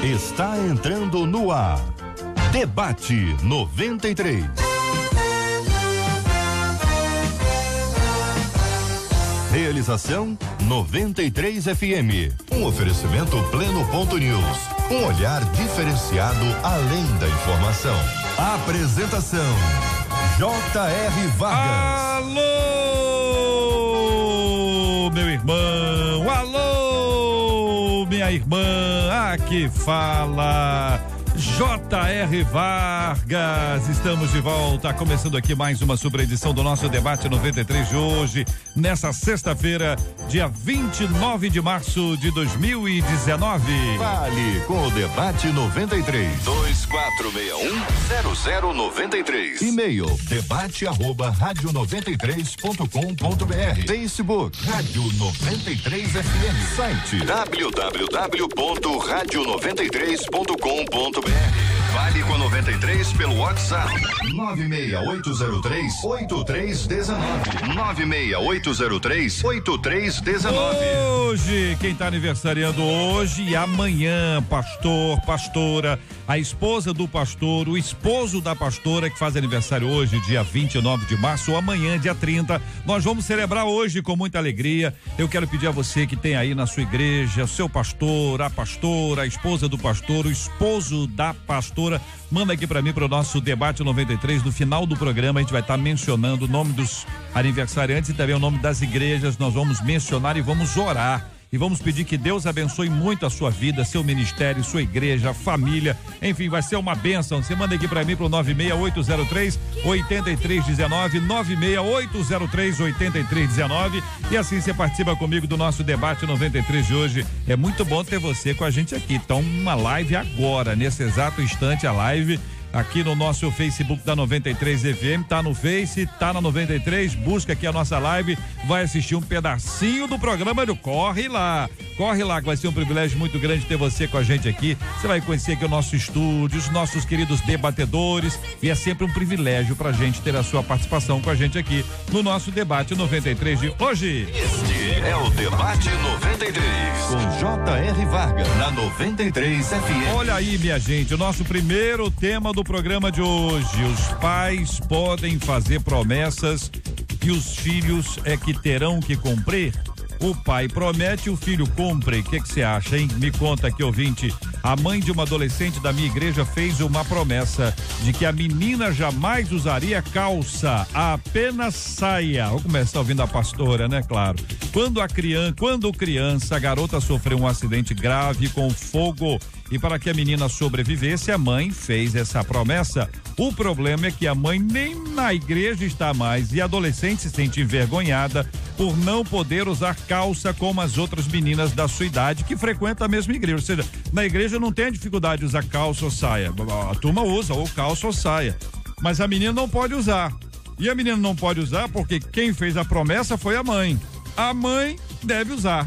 Está entrando no ar. Debate 93. Realização 93 FM. Um oferecimento Pleno.news. Um olhar diferenciado além da informação. Apresentação J.R. Vargas. Alô, meu irmão. Alô, minha irmã. Aqui fala J.R. Vargas. Estamos de volta, começando aqui mais uma super edição do nosso Debate 93 de hoje, nessa sexta-feira, dia 29 de março de 2019. Fale com o Debate 93. 2461-0093. E-mail debate@radio93.com.br. Facebook Rádio 93 FM. Site www.radio93.com.br. Vale com a 93 pelo WhatsApp 96803-8319. 96803-8319. Hoje, quem está aniversariando hoje e amanhã, pastor, pastora, a esposa do pastor, o esposo da pastora que faz aniversário hoje, dia 29 de março, ou amanhã, dia 30, nós vamos celebrar hoje com muita alegria. Eu quero pedir a você que tem aí na sua igreja, seu pastor, a pastora, a esposa do pastor, o esposo da pastora, manda aqui para mim para o nosso Debate 93. No final do programa a gente vai estar mencionando o nome dos aniversariantes e também o nome das igrejas. Nós vamos mencionar e vamos orar. E vamos pedir que Deus abençoe muito a sua vida, seu ministério, sua igreja, família, enfim, vai ser uma bênção. Você manda aqui pra mim pro 96803-8319, 96803-8319, e assim você participa comigo do nosso Debate 93 de hoje. É muito bom ter você com a gente aqui. Então, uma live agora, nesse exato instante, a live aqui no nosso Facebook da 93 FM, tá no Face, tá na 93, busca aqui a nossa live, vai assistir um pedacinho do programa do Corre Lá, que vai ser um privilégio muito grande ter você com a gente aqui. Você vai conhecer aqui o nosso estúdio, os nossos queridos debatedores, e é sempre um privilégio pra gente ter a sua participação com a gente aqui no nosso Debate 93 de hoje. Este é o Debate 93 com J.R. Vargas na 93 FM. Olha aí, minha gente, o nosso primeiro tema do programa de hoje: os pais podem fazer promessas que os filhos é que terão que cumprir. O pai promete, o filho cumpre. O que você acha, hein? Me conta aqui, ouvinte. A mãe de uma adolescente da minha igreja fez uma promessa de que a menina jamais usaria calça, apenas saia. Vou começar ouvindo a pastora, né? Claro. Quando criança, a garota sofreu um acidente grave com fogo. E para que a menina sobrevivesse, a mãe fez essa promessa. O problema é que a mãe nem na igreja está mais e a adolescente se sente envergonhada por não poder usar calça como as outras meninas da sua idade que frequentam a mesma igreja. Ou seja, na igreja não tem dificuldade de usar calça ou saia. A turma usa ou calça ou saia. Mas a menina não pode usar. E a menina não pode usar porque quem fez a promessa foi a mãe. A mãe deve usar.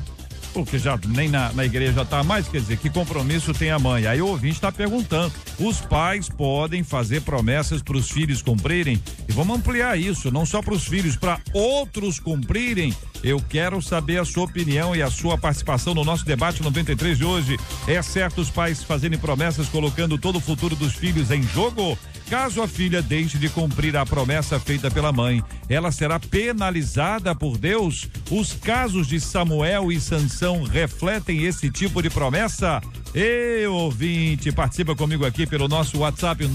Porque já nem na igreja tá mais, quer dizer, que compromisso tem a mãe? Aí o ouvinte está perguntando, os pais podem fazer promessas para os filhos cumprirem? E vamos ampliar isso, não só para os filhos, para outros cumprirem. Eu quero saber a sua opinião e a sua participação no nosso Debate 93 de hoje. É certo os pais fazerem promessas colocando todo o futuro dos filhos em jogo? Caso a filha deixe de cumprir a promessa feita pela mãe, ela será penalizada por Deus? Os casos de Samuel e Sansão refletem esse tipo de promessa? Ei, ouvinte, participa comigo aqui pelo nosso WhatsApp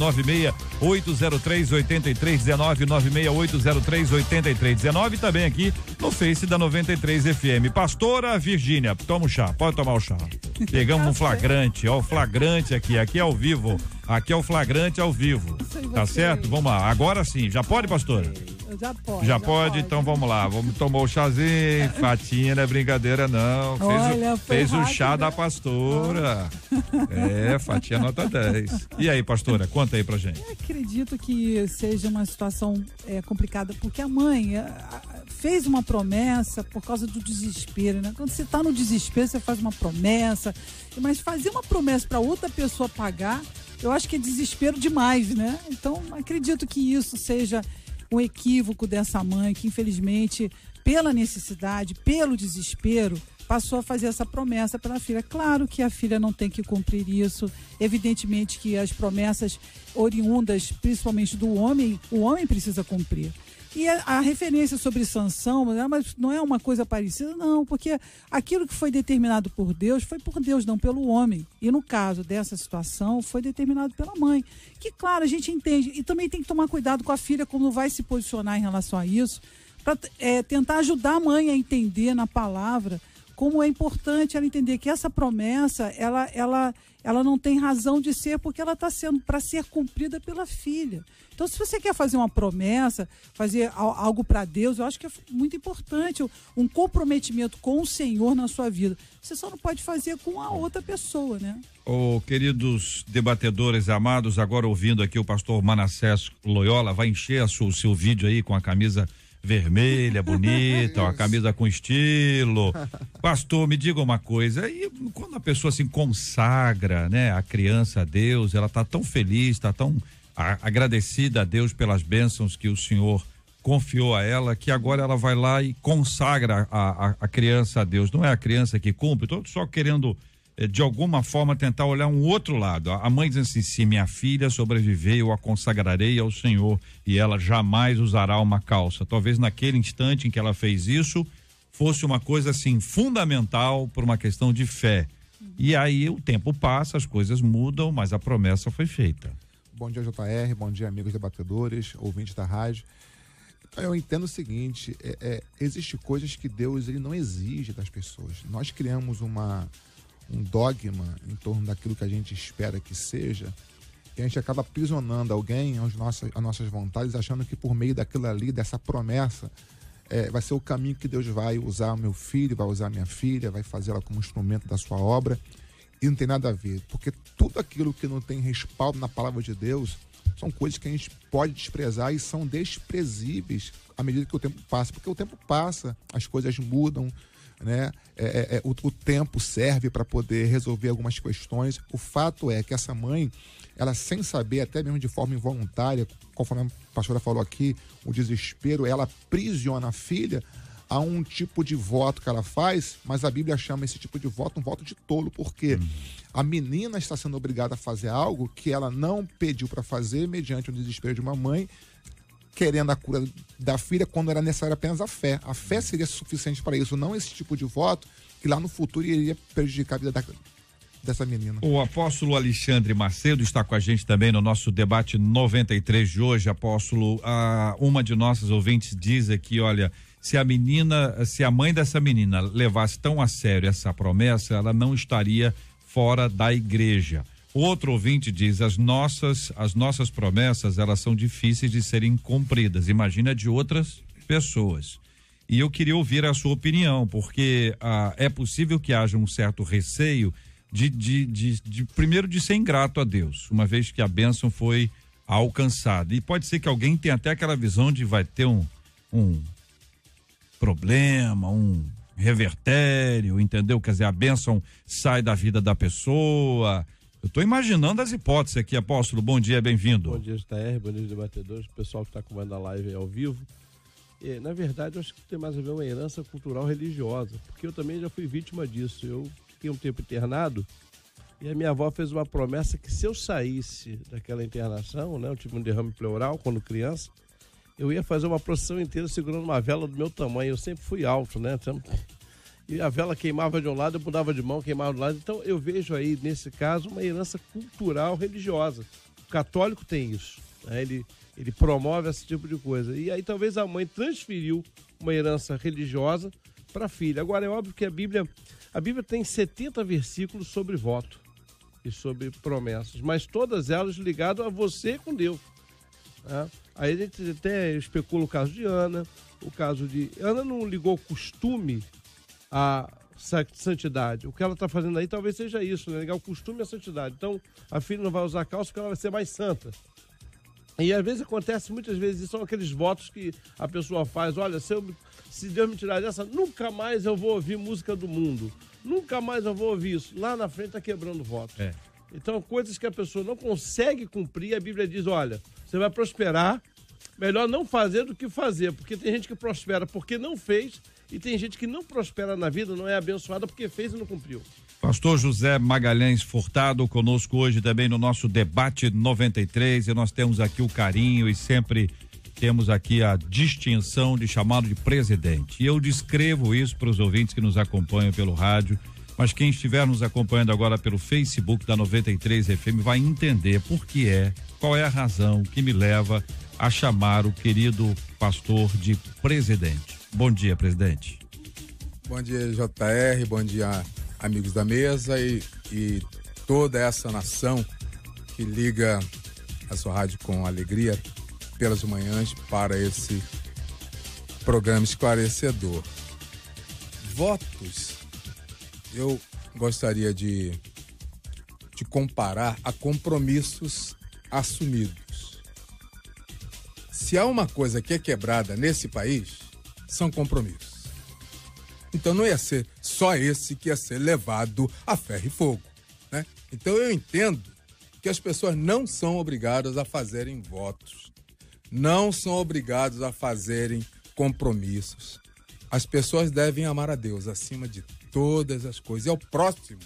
96803-8319, 96803-8319, e também aqui no Face da 93 FM. Pastora Virgínia, toma o chá, pode tomar o chá. Pegamos um flagrante, ó, o flagrante aqui é ao vivo. Aqui é o flagrante ao vivo. Tá certo? Vamos lá. Agora sim. Já pode, pastora? Já pode. Já pode? Então vamos lá. Vamos tomar o chazinho. Fatinha não é brincadeira, não. Fez o chá da pastora. É, fatinha nota 10. E aí, pastora? Conta aí pra gente. Eu acredito que seja uma situação complicada, porque a mãe fez uma promessa por causa do desespero, né? Quando você tá no desespero, você faz uma promessa, mas fazer uma promessa para outra pessoa pagar, eu acho que é desespero demais, né? Então, acredito que isso seja um equívoco dessa mãe, que infelizmente, pela necessidade, pelo desespero, passou a fazer essa promessa pela filha. Claro que a filha não tem que cumprir isso, evidentemente que as promessas oriundas, principalmente do homem, o homem precisa cumprir. E a referência sobre Sansão, mas não é uma coisa parecida, não, porque aquilo que foi determinado por Deus, foi por Deus, não pelo homem. E no caso dessa situação, foi determinado pela mãe. Que, claro, a gente entende. E também tem que tomar cuidado com a filha, como vai se posicionar em relação a isso, para tentar ajudar a mãe a entender na palavra como é importante ela entender que essa promessa, ela não tem razão de ser, porque ela está sendo para ser cumprida pela filha. Então, se você quer fazer uma promessa, fazer algo para Deus, eu acho que é muito importante um comprometimento com o Senhor na sua vida. Você só não pode fazer com a outra pessoa, né? Queridos debatedores amados, agora ouvindo aqui o pastor Manassés Loyola, vai encher o seu vídeo aí com a camisa vermelha, bonita, uma camisa com estilo. Pastor, me diga uma coisa, e quando a pessoa se consagra, né, a criança a Deus, ela tá tão feliz, tá tão agradecida a Deus pelas bênçãos que o Senhor confiou a ela, que agora ela vai lá e consagra a criança a Deus. Não é a criança que cumpre, estou só querendo de alguma forma tentar olhar um outro lado. A mãe diz assim: se minha filha sobreviver, eu a consagrarei ao Senhor e ela jamais usará uma calça. Talvez naquele instante em que ela fez isso, fosse uma coisa assim fundamental por uma questão de fé. E aí o tempo passa, as coisas mudam, mas a promessa foi feita. Bom dia, JR, bom dia, amigos debatedores, ouvintes da rádio. Então, eu entendo o seguinte, existe coisas que Deus ele não exige das pessoas. Nós criamos um dogma em torno daquilo que a gente espera que seja, e a gente acaba aprisionando alguém às nossas vontades, achando que por meio daquilo ali, dessa promessa, vai ser o caminho que Deus vai usar o meu filho, vai usar a minha filha, vai fazê-la como instrumento da sua obra. E não tem nada a ver, porque tudo aquilo que não tem respaldo na palavra de Deus são coisas que a gente pode desprezar e são desprezíveis à medida que o tempo passa, porque o tempo passa, as coisas mudam, né? O tempo serve para poder resolver algumas questões. O fato é que essa mãe, ela sem saber, até mesmo de forma involuntária, conforme a pastora falou aqui, o desespero, ela aprisiona a filha a um tipo de voto que ela faz, mas a Bíblia chama esse tipo de voto um voto de tolo, porque a menina está sendo obrigada a fazer algo que ela não pediu para fazer mediante o desespero de uma mãe, querendo a cura da filha, quando era necessária apenas a fé. A fé seria suficiente para isso, não esse tipo de voto que lá no futuro iria prejudicar a vida dessa menina. O apóstolo Alexandre Macedo está com a gente também no nosso debate 93 de hoje. Apóstolo, uma de nossas ouvintes diz aqui, olha, se a mãe dessa menina levasse tão a sério essa promessa, ela não estaria fora da igreja. Outro ouvinte diz: as nossas promessas, elas são difíceis de serem cumpridas. Imagina de outras pessoas. E eu queria ouvir a sua opinião, porque é possível que haja um certo receio primeiro de ser ingrato a Deus, uma vez que a bênção foi alcançada. E pode ser que alguém tenha até aquela visão de vai ter um problema, um revertério, entendeu? Quer dizer, a bênção sai da vida da pessoa. Eu estou imaginando as hipóteses aqui, apóstolo. Bom dia, bem-vindo. Bom dia, JR, bom dia, debatedores, pessoal que está comandando a live aí ao vivo. Na verdade, eu acho que tem mais a ver uma herança cultural religiosa, porque eu também já fui vítima disso. Eu fiquei um tempo internado e a minha avó fez uma promessa que se eu saísse daquela internação, né, eu tive um derrame pleural quando criança, eu ia fazer uma procissão inteira segurando uma vela do meu tamanho. Eu sempre fui alto, né? E a vela queimava de um lado, eu mudava de mão, queimava do lado. Então eu vejo aí, nesse caso, uma herança cultural religiosa. O católico tem isso, né? Ele promove esse tipo de coisa. E aí talvez a mãe transferiu uma herança religiosa para a filha. Agora é óbvio que a Bíblia tem 70 versículos sobre voto e sobre promessas, mas todas elas ligadas a você com Deus, né? Aí a gente até especula o caso de Ana, Ana não ligou costume à santidade. O que ela está fazendo aí talvez seja isso, né? Ligar o costume à santidade. Então, a filha não vai usar calça porque ela vai ser mais santa. E às vezes acontece, muitas vezes, isso são aqueles votos que a pessoa faz: olha, se Deus me tirar dessa, nunca mais eu vou ouvir música do mundo. Nunca mais eu vou ouvir isso. Lá na frente está quebrando voto. Então, coisas que a pessoa não consegue cumprir, a Bíblia diz: olha, você vai prosperar, melhor não fazer do que fazer, porque tem gente que prospera porque não fez e tem gente que não prospera na vida, não é abençoada porque fez e não cumpriu. Pastor José Magalhães Furtado conosco hoje também no nosso debate 93, e nós temos aqui o carinho e sempre temos aqui a distinção de chamá-lo de presidente. E eu descrevo isso para os ouvintes que nos acompanham pelo rádio, mas quem estiver nos acompanhando agora pelo Facebook da 93 FM vai entender qual é a razão que me leva a chamar o querido pastor de presidente. Bom dia, presidente. Bom dia, JR, bom dia, amigos da mesa e toda essa nação que liga a sua rádio com alegria pelas manhãs para esse programa esclarecedor. Votos, eu gostaria de comparar a compromissos assumidos. Se há uma coisa que é quebrada nesse país, são compromissos. Então não ia ser só esse que ia ser levado a ferro e fogo, né? Então eu entendo que as pessoas não são obrigadas a fazerem votos, não são obrigadas a fazerem compromissos. As pessoas devem amar a Deus acima de todas as coisas. É o próximo.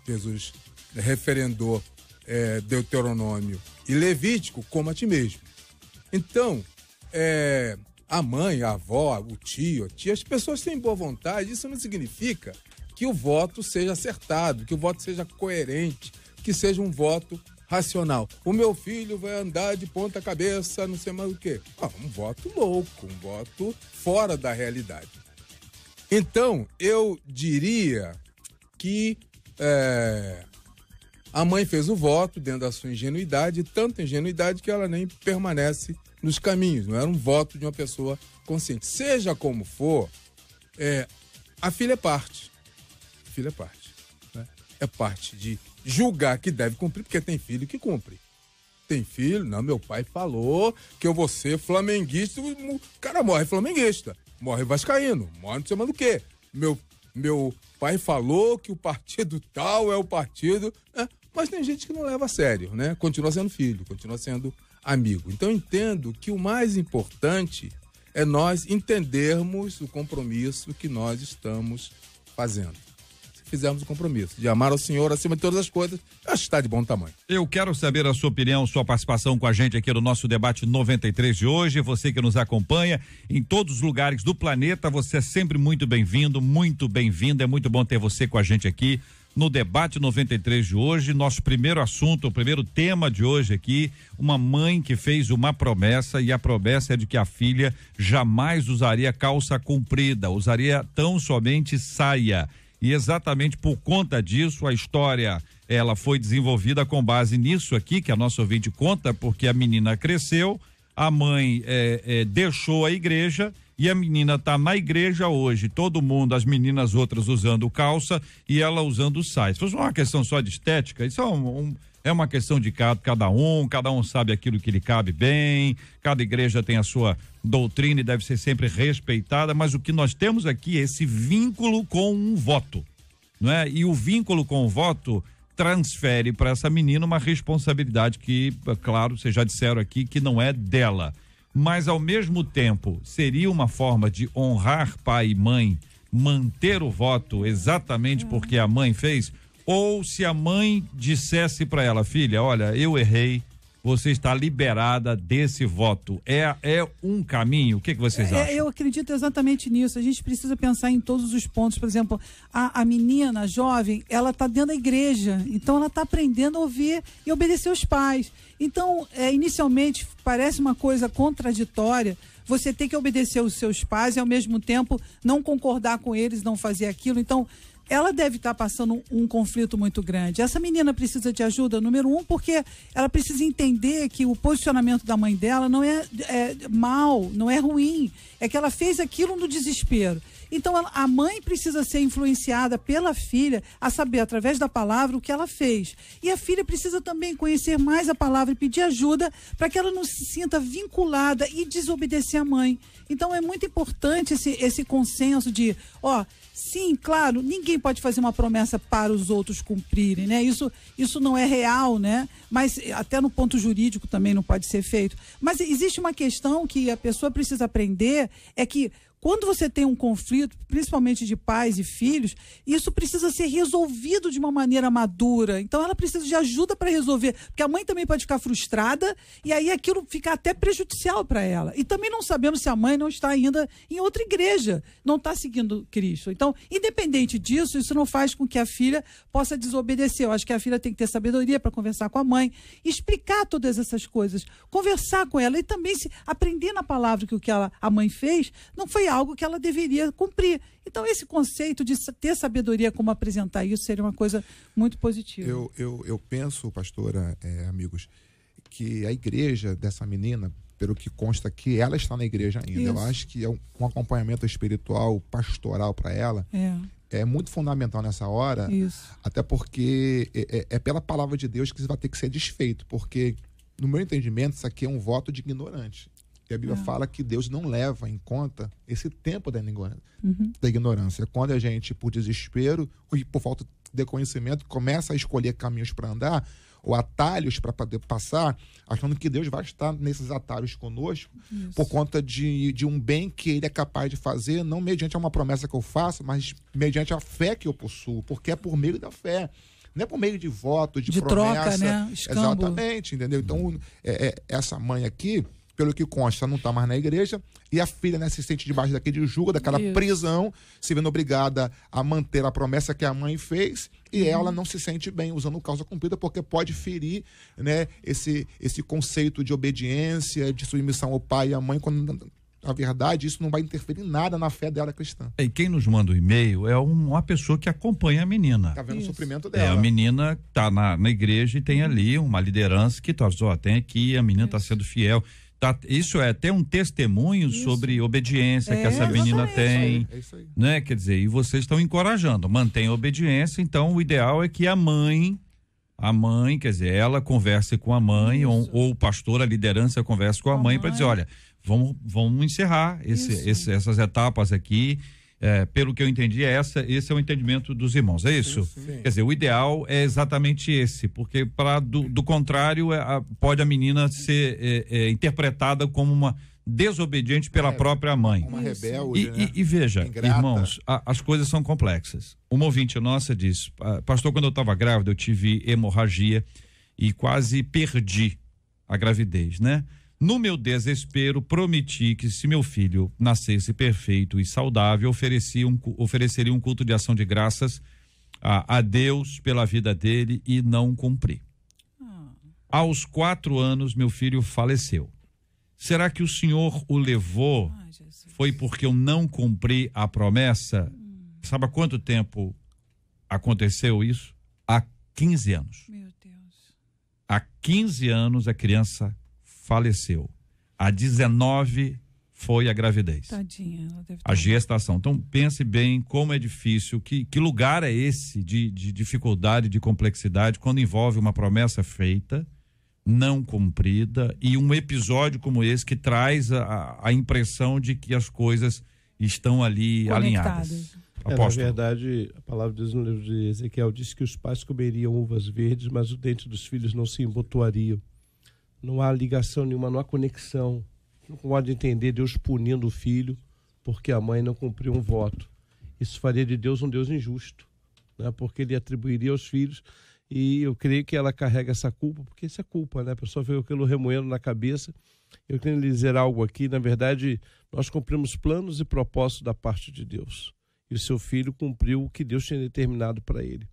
Jesus referendou Deuteronômio e Levítico como a ti mesmo. Então, a mãe, a avó, o tio, a tia, as pessoas têm boa vontade. Isso não significa que o voto seja acertado, que o voto seja coerente, que seja um voto racional. O meu filho vai andar de ponta cabeça, não sei mais o quê. Um voto louco, um voto fora da realidade. Então, eu diria que a mãe fez o voto dentro da sua ingenuidade, tanta ingenuidade que ela nem permanece nos caminhos. Não era um voto de uma pessoa consciente. Seja como for, a filha é parte. A filha é parte. Né? É parte de julgar que deve cumprir, porque tem filho que cumpre. Tem filho, não, meu pai falou que eu vou ser flamenguista, o cara morre flamenguista, morre vascaíno, morre não sei mais do que. Meu pai falou que o partido tal é o partido, né? Mas tem gente que não leva a sério, né? Continua sendo filho, continua sendo amigo. Então eu entendo que o mais importante é nós entendermos o compromisso que nós estamos fazendo. Fizemos o compromisso de amar ao Senhor acima de todas as coisas, acho que está de bom tamanho. Eu quero saber a sua opinião, sua participação com a gente aqui no nosso debate 93 de hoje. Você que nos acompanha em todos os lugares do planeta, você é sempre muito bem-vindo, muito bem-vinda. É muito bom ter você com a gente aqui no debate 93 de hoje. Nosso primeiro assunto, o primeiro tema de hoje aqui, uma mãe que fez uma promessa, e a promessa é de que a filha jamais usaria calça comprida, usaria tão somente saia. E exatamente por conta disso, a história, ela foi desenvolvida com base nisso aqui, que a nossa ouvinte conta, porque a menina cresceu, a mãe deixou a igreja, e a menina tá na igreja hoje, todo mundo, as meninas outras usando calça e ela usando saia. Se fosse uma questão só de estética, isso é uma questão de cada um sabe aquilo que lhe cabe bem, cada igreja tem a sua doutrina e deve ser sempre respeitada, mas o que nós temos aqui é esse vínculo com um voto, não é? E o vínculo com o voto transfere para essa menina uma responsabilidade que, claro, vocês já disseram aqui que não é dela, mas ao mesmo tempo seria uma forma de honrar pai e mãe, manter o voto exatamente porque a mãe fez. Ou se a mãe dissesse para ela, filha, olha, eu errei, você está liberada desse voto. É um caminho? O que vocês acham? Eu acredito exatamente nisso. A gente precisa pensar em todos os pontos. Por exemplo, a menina, a jovem, ela está dentro da igreja. Então, ela está aprendendo a ouvir e obedecer os pais. Então, inicialmente, parece uma coisa contraditória. Você tem que obedecer os seus pais e, ao mesmo tempo, não concordar com eles, não fazer aquilo. Então, ela deve estar passando um conflito muito grande. Essa menina precisa de ajuda, número 1, porque ela precisa entender que o posicionamento da mãe dela não é mal, não é ruim. É que ela fez aquilo no desespero. Então a mãe precisa ser influenciada pela filha a saber, através da palavra, o que ela fez. E a filha precisa também conhecer mais a palavra e pedir ajuda para que ela não se sinta vinculada e desobedecer a mãe. Então é muito importante esse consenso de, sim, claro, ninguém pode fazer uma promessa para os outros cumprirem, né? Isso não é real, né? Mas até no ponto jurídico também não pode ser feito. Mas existe uma questão que a pessoa precisa aprender, é que quando você tem um conflito, principalmente de pais e filhos, isso precisa ser resolvido de uma maneira madura. Então ela precisa de ajuda para resolver, porque a mãe também pode ficar frustrada e aí aquilo fica até prejudicial para ela. E também não sabemos se a mãe não está ainda em outra igreja, não está seguindo Cristo. Então, independente disso, isso não faz com que a filha possa desobedecer. Eu acho que a filha tem que ter sabedoria para conversar com a mãe, explicar todas essas coisas, conversar com ela e também se aprender na palavra que o que a mãe fez não foi algo que ela deveria cumprir. Então, esse conceito de ter sabedoria como apresentar isso seria uma coisa muito positiva. Eu penso, pastora, amigos, que a igreja dessa menina, pelo que consta aqui, ela está na igreja ainda. Isso. Eu acho que um acompanhamento espiritual, pastoral para ela é muito fundamental nessa hora. Isso. Até porque é pela palavra de Deus que isso vai ter que ser desfeito, porque, no meu entendimento, isso aqui é um voto de ignorante. E a Bíblia fala que Deus não leva em conta esse tempo da ignorância. Quando a gente, por desespero e por falta de conhecimento, começa a escolher caminhos para andar, ou atalhos para poder passar, achando que Deus vai estar nesses atalhos conosco, por conta de um bem que Ele é capaz de fazer, não mediante uma promessa que eu faço, mas mediante a fé que eu possuo, porque é por meio da fé. Não é por meio de voto, de promessa. Troca, né? Escambo. Exatamente, entendeu? Então, essa mãe aqui, pelo que consta, não está mais na igreja, e a filha, né, se sente debaixo daquele jugo, daquela prisão, se vendo obrigada a manter a promessa que a mãe fez, e ela não se sente bem usando causa cumprida, porque pode ferir, né, esse conceito de obediência, de submissão ao pai e à mãe, quando, na verdade, isso não vai interferir em nada na fé dela cristã. E quem nos manda o e-mail é uma pessoa que acompanha a menina. Tá vendo o sofrimento dela. A menina tá na igreja e tem ali uma liderança que tem aqui, a menina está sendo fiel. Isso é até um testemunho sobre obediência que essa menina tem, né? Quer dizer, e vocês estão encorajando, mantém a obediência. Então o ideal é que a mãe, quer dizer, ela converse com a mãe, ou o pastor, a liderança converse com a mãe para dizer, olha, vamos encerrar essas etapas aqui. Pelo que eu entendi, esse é o entendimento dos irmãos, é isso? Sim. Quer dizer, o ideal é exatamente esse, porque do contrário, pode a menina ser interpretada como uma desobediente pela própria mãe. Uma rebelde, e veja, ingrata. Irmãos, as coisas são complexas. Uma ouvinte nossa diz, pastor, quando eu estava grávida, eu tive hemorragia e quase perdi a gravidez, né? No meu prometi que se meu filho nascesse perfeito e saudável, ofereceria um culto de ação de graças a Deus pela vida dele, e não cumpri. Aos 4 anos, meu filho faleceu. Será que o Senhor o levou? Foi porque eu não cumpri a promessa? Sabe há quanto tempo aconteceu isso? Há 15 anos. Meu Deus. Há 15 anos a criança faleceu. A 19 foi a gravidez. Tadinha, ela deve a gestação. Então pense bem como é difícil, que lugar é esse de dificuldade, de complexidade, quando envolve uma promessa feita, não cumprida, e um episódio como esse que traz a impressão de que as coisas estão ali alinhadas. Na verdade, a palavra de Deus no livro de Ezequiel diz que os pais comeriam uvas verdes, mas o dente dos filhos não se embotoaria. Não há ligação nenhuma, não há conexão. Não pode entender Deus punindo o filho porque a mãe não cumpriu um voto. Isso faria de Deus um Deus injusto, né? Porque ele atribuiria aos filhos, e eu creio que ela carrega essa culpa, porque isso é culpa, né? A pessoa veio aquilo remoendo na cabeça. Eu quero lhe dizer algo aqui, na verdade, nós cumprimos planos e propósitos da parte de Deus. E o seu filho cumpriu o que Deus tinha determinado para ele.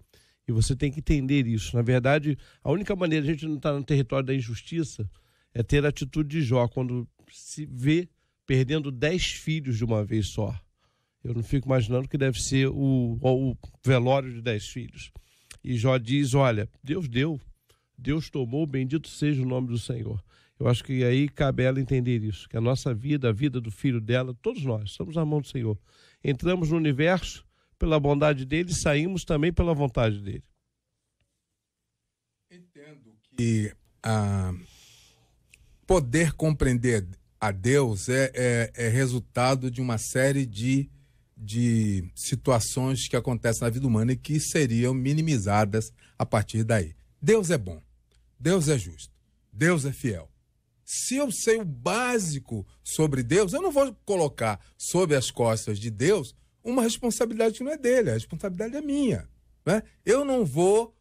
E você tem que entender isso. Na verdade, a única maneira de a gente não estar no território da injustiça é ter a atitude de Jó, quando se vê perdendo 10 filhos de uma vez só. Eu não fico imaginando que deve ser o velório de 10 filhos. E Jó diz, olha, Deus deu, Deus tomou, bendito seja o nome do Senhor. Eu acho que aí cabe a ela entender isso, que a nossa vida, a vida do filho dela, todos nós, estamos na mão do Senhor. Entramos no universo pela bondade dele e saímos também pela vontade dele. Entendo que poder compreender a Deus é resultado de uma série de situações que acontecem na vida humana e que seriam minimizadas a partir daí. Deus é bom, Deus é justo, Deus é fiel. Se eu sei o básico sobre Deus, eu não vou colocar sobre as costas de Deus uma responsabilidade que não é dele, a responsabilidade é minha, né? Eu não vou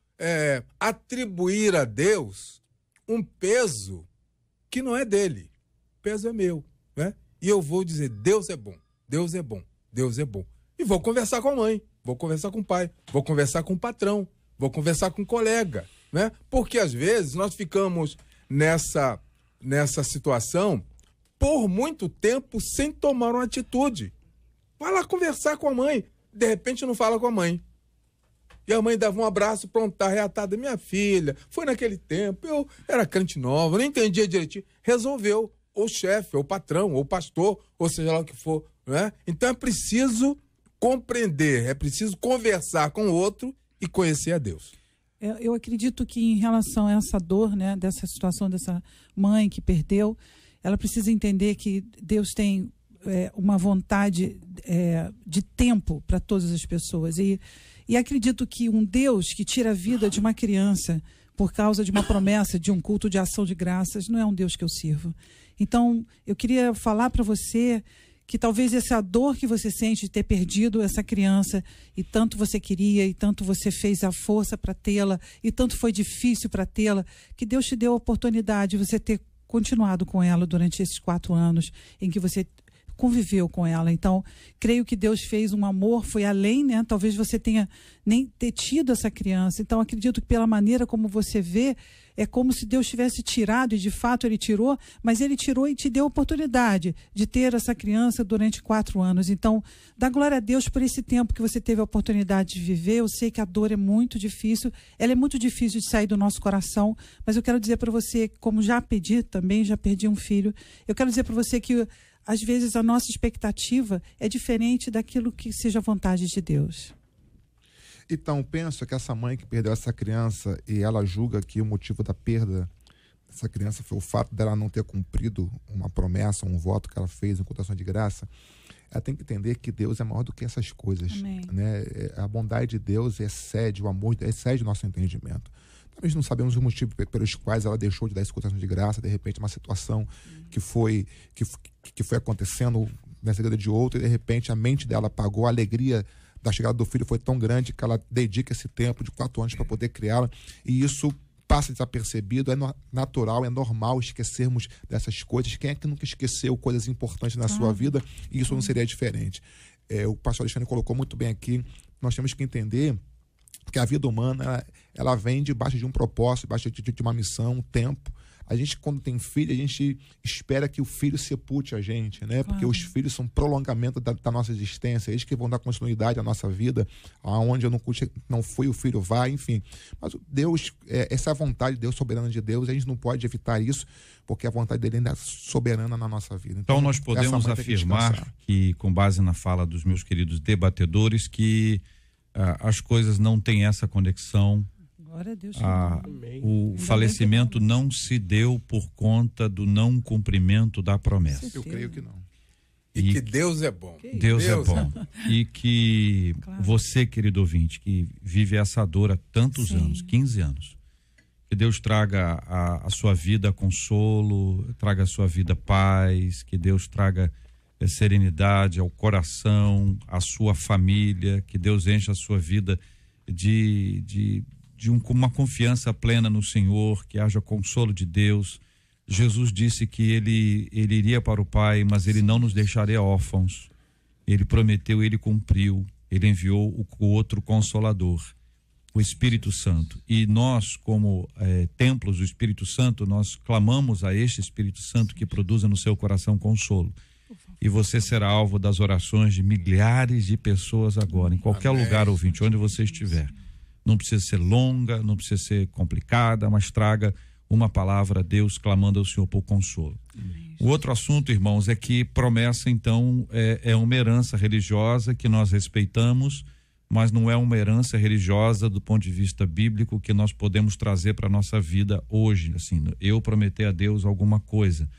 atribuir a Deus um peso que não é dele. O peso é meu, né? E eu vou dizer, Deus é bom, Deus é bom, Deus é bom. E vou conversar com a mãe, vou conversar com o pai, vou conversar com o patrão, vou conversar com o colega, né? Porque às vezes nós ficamos nessa situação por muito tempo sem tomar uma atitude. Vai lá conversar com a mãe, de repente não fala com a mãe. E a mãe dava um abraço, pronto, tá reatada. Minha filha, foi naquele tempo, eu era crente nova, não entendia direitinho. Resolveu, ou o chefe, ou o patrão, ou o pastor, ou seja lá o que for, né? Então é preciso compreender, é preciso conversar com o outro e conhecer a Deus. Eu acredito que em relação a essa dor, né, dessa situação dessa mãe que perdeu, ela precisa entender que Deus tem uma vontade de tempo para todas as pessoas. E acredito que um Deus que tira a vida de uma criança por causa de uma promessa de um culto de ação de graças não é um Deus que eu sirvo. Então, eu queria falar para você que talvez essa dor que você sente de ter perdido essa criança, e tanto você queria, e tanto você fez a força para tê-la, e tanto foi difícil para tê-la, que Deus te deu a oportunidade de você ter continuado com ela durante esses 4 anos em que você conviveu com ela. Então, creio que Deus fez um amor, foi além, né? Talvez você tenha nem ter tido essa criança. Então, acredito que pela maneira como você vê, é como se Deus tivesse tirado, e de fato Ele tirou, mas Ele tirou e te deu a oportunidade de ter essa criança durante 4 anos. Então, dá glória a Deus por esse tempo que você teve a oportunidade de viver. Eu sei que a dor é muito difícil, ela é muito difícil de sair do nosso coração, mas eu quero dizer para você, como já pedi também, já perdi um filho, eu quero dizer para você que às vezes a nossa expectativa é diferente daquilo que seja a vontade de Deus. Então, penso que essa mãe que perdeu essa criança e ela julga que o motivo da perda dessa criança foi o fato dela não ter cumprido uma promessa, um voto que ela fez em contação de graça, ela tem que entender que Deus é maior do que essas coisas. Né? A bondade de Deus excede, o amor excede o nosso entendimento. Talvez não sabemos os motivos pelos quais ela deixou de dar essa cotação de graça, de repente uma situação que foi acontecendo na vida de outro, e de repente a mente dela apagou, a alegria da chegada do filho foi tão grande que ela dedica esse tempo de 4 anos para poder criá-la, e isso passa desapercebido. É natural, é normal esquecermos dessas coisas. Quem é que nunca esqueceu coisas importantes na sua vida? E isso não seria diferente. O pastor Alexandre colocou muito bem aqui, nós temos que entender que a vida humana, ela vem debaixo de um propósito, debaixo de uma missão, um tempo. A gente, quando tem filho, a gente espera que o filho sepulte a gente, né? Porque os filhos são prolongamento da nossa existência, eles que vão dar continuidade à nossa vida, aonde eu não fui, o filho vai, enfim. Mas Deus, essa é a vontade de Deus, soberana de Deus, a gente não pode evitar isso, porque a vontade dele ainda é soberana na nossa vida. Então nós podemos afirmar que, com base na fala dos meus queridos debatedores, que as coisas não têm essa conexão. Glória a Deus. O falecimento não se deu por conta do não cumprimento da promessa. Eu creio que não. E que Deus é bom. Deus é bom. E que você, querido ouvinte, que vive essa dor há tantos anos, 15 anos, que Deus traga a sua vida consolo, traga a sua vida paz, que Deus traga serenidade ao coração, à sua família, que Deus encha a sua vida de uma confiança plena no Senhor, que haja consolo de Deus. Jesus disse que ele iria para o Pai, mas ele não nos deixaria órfãos. Ele prometeu, ele cumpriu, ele enviou o outro Consolador, o Espírito Santo. E nós, como templos do Espírito Santo, nós clamamos a este Espírito Santo que produza no seu coração consolo. E você será alvo das orações de milhares de pessoas agora, em qualquer lugar, ouvinte, onde você estiver. Não precisa ser longa, não precisa ser complicada, mas traga uma palavra a Deus, clamando ao Senhor por consolo. O outro assunto, irmãos, é que promessa, então, é uma herança religiosa que nós respeitamos, mas não é uma herança religiosa do ponto de vista bíblico que nós podemos trazer para a nossa vida hoje. Assim, eu prometer a Deus alguma coisa,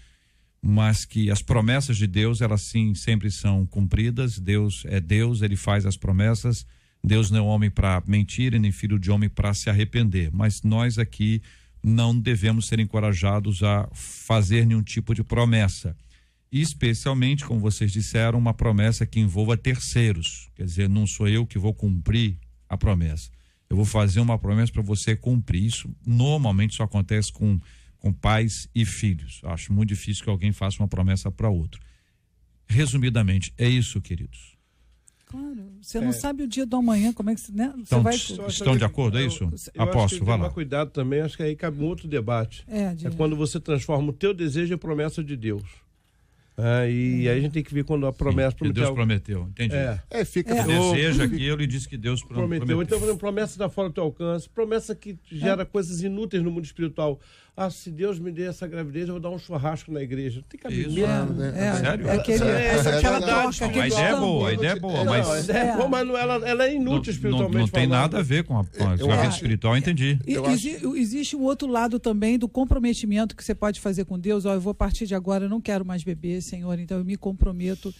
mas que as promessas de Deus, elas sim sempre são cumpridas. Deus é Deus, ele faz as promessas. Deus não é homem para mentir, nem filho de homem para se arrepender. Mas nós aqui não devemos ser encorajados a fazer nenhum tipo de promessa. E especialmente, como vocês disseram, uma promessa que envolva terceiros. Quer dizer, não sou eu que vou cumprir a promessa. Eu vou fazer uma promessa para você cumprir. Isso normalmente só acontece com pais e filhos. Acho muito difícil que alguém faça uma promessa para outro. Resumidamente, é isso, queridos. Claro, você não sabe o dia do amanhã, como é que você, né? Então, você vai... estão de acordo, é isso? Apóstolo, vai lá. Tomar cuidado também, acho que aí cabe um outro debate. É quando você transforma o teu desejo em promessa de Deus. E aí a gente tem que ver quando a promessa que Deus prometeu, entendi. Deseja aquilo e diz que Deus prometeu. Então, por exemplo, promessa está fora do teu alcance, promessa que gera coisas inúteis no mundo espiritual. Se Deus me der essa gravidez, eu vou dar um churrasco na igreja. Não tem cabimento. Sério? Aquela troca. A ideia é boa, a ideia é boa. Mas ela é inútil espiritualmente. Não tem nada a ver com a vida espiritual, entendi. Existe o outro lado também do comprometimento que você pode fazer com Deus. Eu vou a partir de agora, eu não quero mais beber, Senhor, então eu me comprometo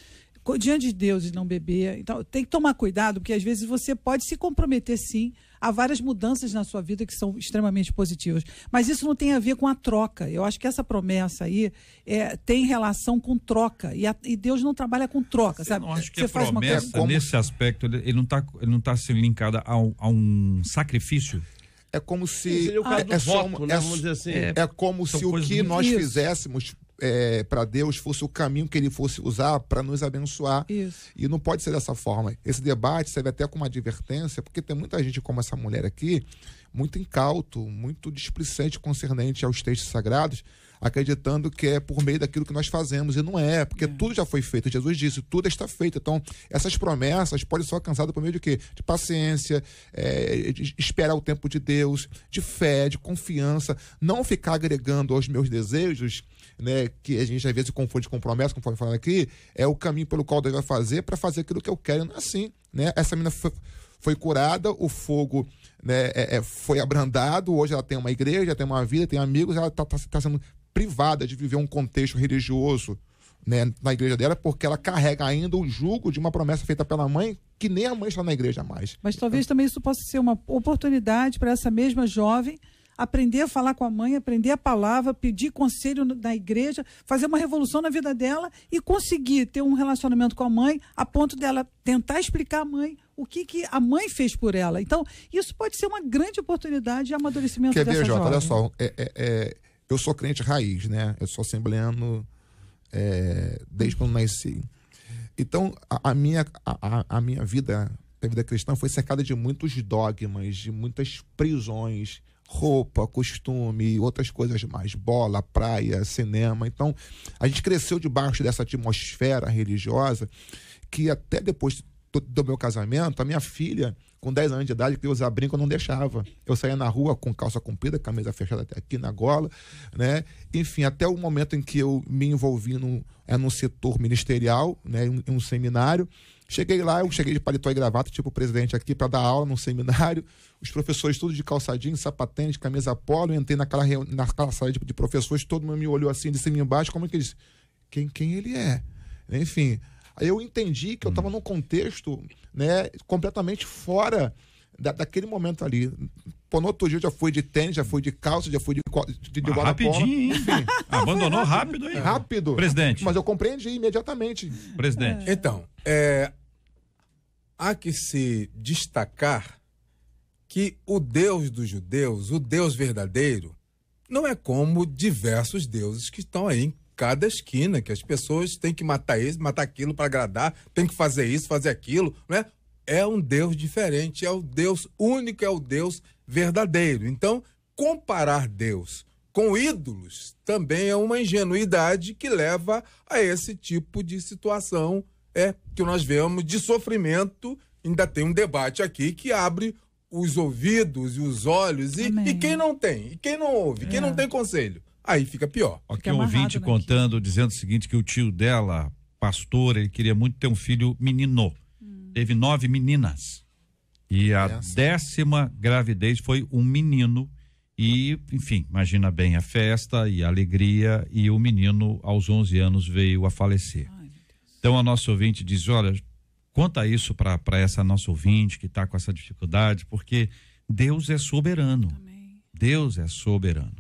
diante de Deus de não beber. Então tem que tomar cuidado, porque às vezes você pode se comprometer sim a várias mudanças na sua vida que são extremamente positivas, mas isso não tem a ver com a troca. Eu acho que essa promessa aí tem relação com troca, e Deus não trabalha com troca, sabe? Eu acho que você a promessa nesse aspecto ele não tá se linkada a um sacrifício. É como se como se o que nós fizéssemos para Deus fosse o caminho que ele fosse usar para nos abençoar. Isso. E não pode ser dessa forma. Esse debate serve até como advertência, porque tem muita gente como essa mulher aqui, muito incauto, muito displicente concernente aos textos sagrados, acreditando que é por meio daquilo que nós fazemos, e não é, porque tudo já foi feito. Jesus disse, tudo está feito. Então, essas promessas podem ser alcançadas por meio de quê? De paciência, de esperar o tempo de Deus, de fé, de confiança, não ficar agregando aos meus desejos, né, que a gente às vezes confunde com promessa, conforme falando aqui, é o caminho pelo qual Deus vai fazer para fazer aquilo que eu quero. Não é assim, né? Essa menina foi curada, o fogo, né, foi abrandado, hoje ela tem uma igreja, tem uma vida, tem amigos, ela está sendo privada de viver um contexto religioso, né, na igreja dela, porque ela carrega ainda o jugo de uma promessa feita pela mãe, que nem a mãe está na igreja mais. Mas talvez também isso possa ser uma oportunidade para essa mesma jovem aprender a falar com a mãe, aprender a palavra, pedir conselho na igreja, fazer uma revolução na vida dela e conseguir ter um relacionamento com a mãe a ponto dela tentar explicar à mãe o que a mãe fez por ela. Então, isso pode ser uma grande oportunidade de amadurecimento dessa jovem. Olha só, eu sou crente raiz, né? Eu sou assembleano desde quando nasci. Então, a minha vida, a vida cristã foi cercada de muitos dogmas, de muitas prisões, roupa, costume, outras coisas mais, bola, praia, cinema. Então, a gente cresceu debaixo dessa atmosfera religiosa que até depois do meu casamento, a minha filha, com 10 anos de idade, que eu usava brinco, eu não deixava. Eu saía na rua com calça comprida, camisa fechada até aqui na gola, né? Enfim, até o momento em que eu me envolvi num setor ministerial, né? Em um seminário. Cheguei lá, eu cheguei de paletó e gravata, tipo o presidente aqui, para dar aula num seminário. Os professores tudo de calçadinho, sapatênis, camisa polo. Eu entrei naquela sala de professores, todo mundo me olhou assim, de cima e embaixo, como é que eles... Quem ele é? Enfim, aí eu entendi que eu estava num contexto, né, completamente fora daquele momento ali. Pô, no outro dia eu já fui de tênis, já fui de calça, já fui de bola rapidinho, enfim. Abandonou rápido aí. Rápido. Presidente. Mas eu compreendi imediatamente. Presidente. Então, há que se destacar que o Deus dos judeus, o Deus verdadeiro, não é como diversos deuses que estão aí em cada esquina, que as pessoas têm que matar isso, matar aquilo para agradar, tem que fazer isso, fazer aquilo, não é? É um Deus diferente, é o Deus único, é o Deus verdadeiro. Então, comparar Deus com ídolos também é uma ingenuidade que leva a esse tipo de situação que nós vemos de sofrimento. Ainda tem um debate aqui que abre os ouvidos e os olhos, e quem não tem, e quem não ouve, quem não tem conselho, aí fica pior. Aqui um ouvinte contando, dizendo o seguinte, que o tio dela, pastor, ele queria muito ter um filho menino. Teve 9 meninas. E a 10ª gravidez foi um menino. E, enfim, imagina bem a festa e a alegria, e o menino, aos 11 anos, veio a falecer. Então, a nossa ouvinte diz, olha, conta isso para essa nossa ouvinte que está com essa dificuldade, porque Deus é soberano. Amém. Deus é soberano.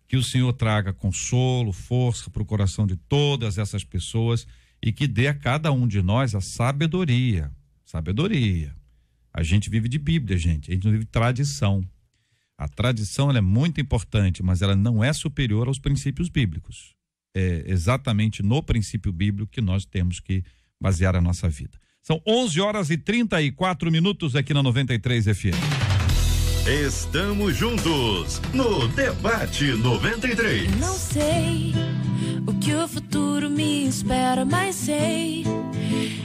Que o Senhor traga consolo, força para o coração de todas essas pessoas e que dê a cada um de nós a sabedoria. Sabedoria. A gente vive de Bíblia, gente. A gente não vive de tradição. A tradição ela é muito importante, mas ela não é superior aos princípios bíblicos. É exatamente no princípio bíblico que nós temos que basear a nossa vida. São 11h34 aqui na 93 FM. Estamos juntos no Debate 93. Não sei o que o futuro me espera, mas sei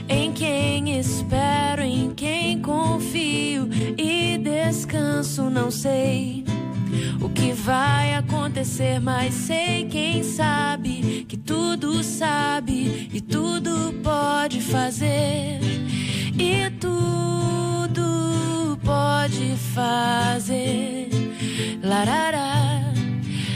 em quem espero, em quem confio e descanso. Não sei o que vai acontecer, mas sei quem sabe que tudo sabe e tudo pode fazer e tudo pode fazer. Larará,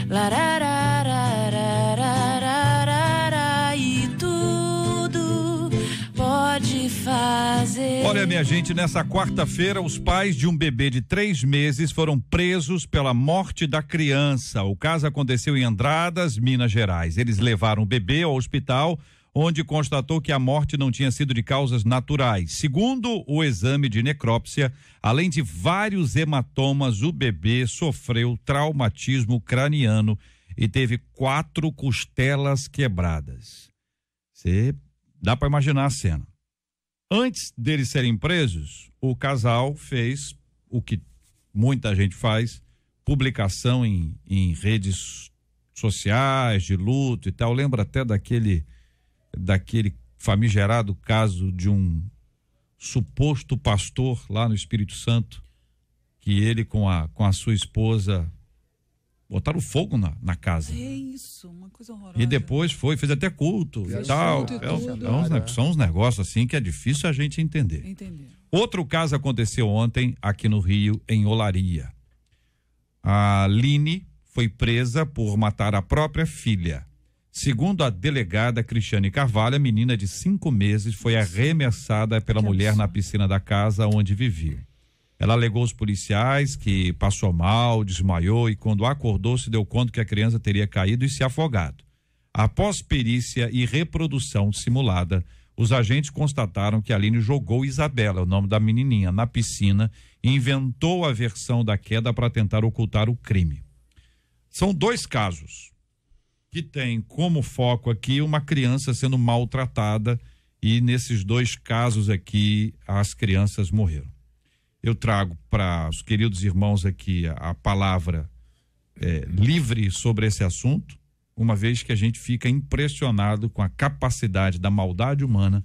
lararararararararara, e tudo pode fazer. Olha, minha gente, nessa quarta-feira, os pais de um bebê de 3 meses foram presos pela morte da criança. O caso aconteceu em Andradas, Minas Gerais. Eles levaram o bebê ao hospital, onde constatou que a morte não tinha sido de causas naturais. Segundo o exame de necrópsia, além de vários hematomas, o bebê sofreu traumatismo craniano e teve 4 costelas quebradas. Você dá para imaginar a cena. Antes deles serem presos, o casal fez o que muita gente faz, publicação em redes sociais de luto e tal. Lembra até daquele famigerado caso de um suposto pastor lá no Espírito Santo, que ele com a sua esposa botaram fogo na casa. É isso, uma coisa horrorosa. E depois fez até culto e tal. São uns negócios assim que é difícil a gente entender. Outro caso aconteceu ontem aqui no Rio, em Olaria. A Line foi presa por matar a própria filha. Segundo a delegada Cristiane Carvalho, a menina de 5 meses foi arremessada pela mulher na piscina da casa onde vivia. Ela alegou aos policiais que passou mal, desmaiou e quando acordou se deu conta que a criança teria caído e se afogado. Após perícia e reprodução simulada, os agentes constataram que a Aline jogou Isabela, o nome da menininha, na piscina e inventou a versão da queda para tentar ocultar o crime. São 2 casos que tem como foco aqui uma criança sendo maltratada e nesses 2 casos aqui as crianças morreram. Eu trago para os queridos irmãos aqui a palavra livre sobre esse assunto, uma vez que a gente fica impressionado com a capacidade da maldade humana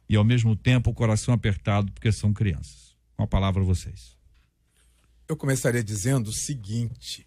e ao mesmo tempo o coração apertado porque são crianças. Com a palavra a vocês. Eu começaria dizendo o seguinte: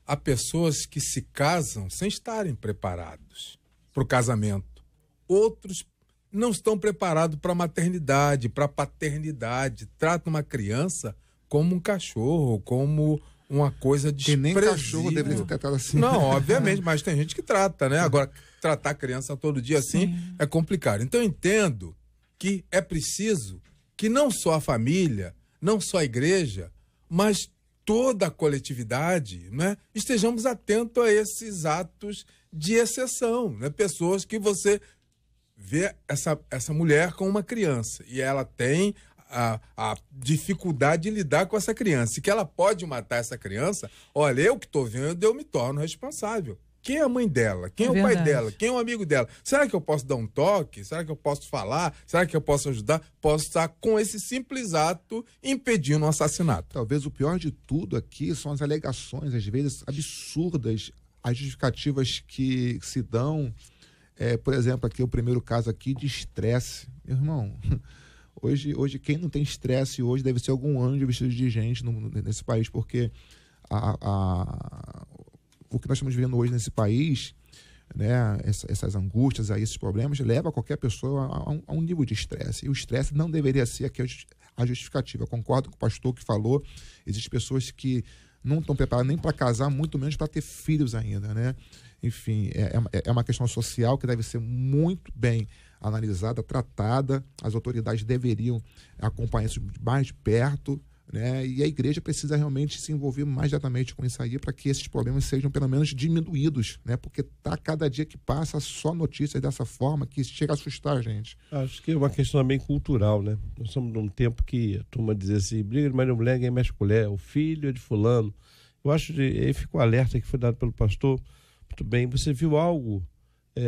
há pessoas que se casam sem estarem preparados para o casamento. Outros não estão preparados para a maternidade, para a paternidade. Tratam uma criança como um cachorro, como uma coisa desprezível. Que nem cachorro deveria ser tratado assim. Não, obviamente, mas tem gente que trata, né? Agora, tratar a criança todo dia assim é complicado. Então, eu entendo que é preciso que não só a família, não só a igreja, mas toda a coletividade, né, estejamos atentos a esses atos de exceção, né? Pessoas que você vê essa mulher com uma criança e ela tem a dificuldade de lidar com essa criança e que ela pode matar essa criança. Olha, eu que estou vendo, eu me torno responsável. Quem é a mãe dela? Quem é o pai dela? Quem é o amigo dela? Será que eu posso dar um toque? Será que eu posso falar? Será que eu posso ajudar? Posso estar com esse simples ato impedindo um assassinato. Talvez o pior de tudo aqui são as alegações, às vezes absurdas, as justificativas que se dão. Por exemplo, aqui o primeiro caso aqui de estresse. Irmão, Hoje quem não tem estresse hoje deve ser algum anjo vestido de gente nesse país, porque o que nós estamos vivendo hoje nesse país, né, essas angústias, esses problemas, leva qualquer pessoa a um nível de estresse. E o estresse não deveria ser aqui a justificativa. Eu concordo com o pastor que falou, existem pessoas que não estão preparadas nem para casar, muito menos para ter filhos ainda, né? Enfim, é uma questão social que deve ser muito bem analisada, tratada. As autoridades deveriam acompanhar isso mais de perto, né? E a igreja precisa realmente se envolver mais diretamente com isso aí para que esses problemas sejam pelo menos diminuídos, né? Porque tá cada dia que passa só notícias dessa forma que chega a assustar a gente. Acho que é uma questão também cultural, né? Nós estamos num tempo que a turma diz assim, briga de marido e mulher, ninguém mexe com mulher, o filho é de fulano. Eu acho que aí fica o alerta que foi dado pelo pastor. Muito bem, você viu algo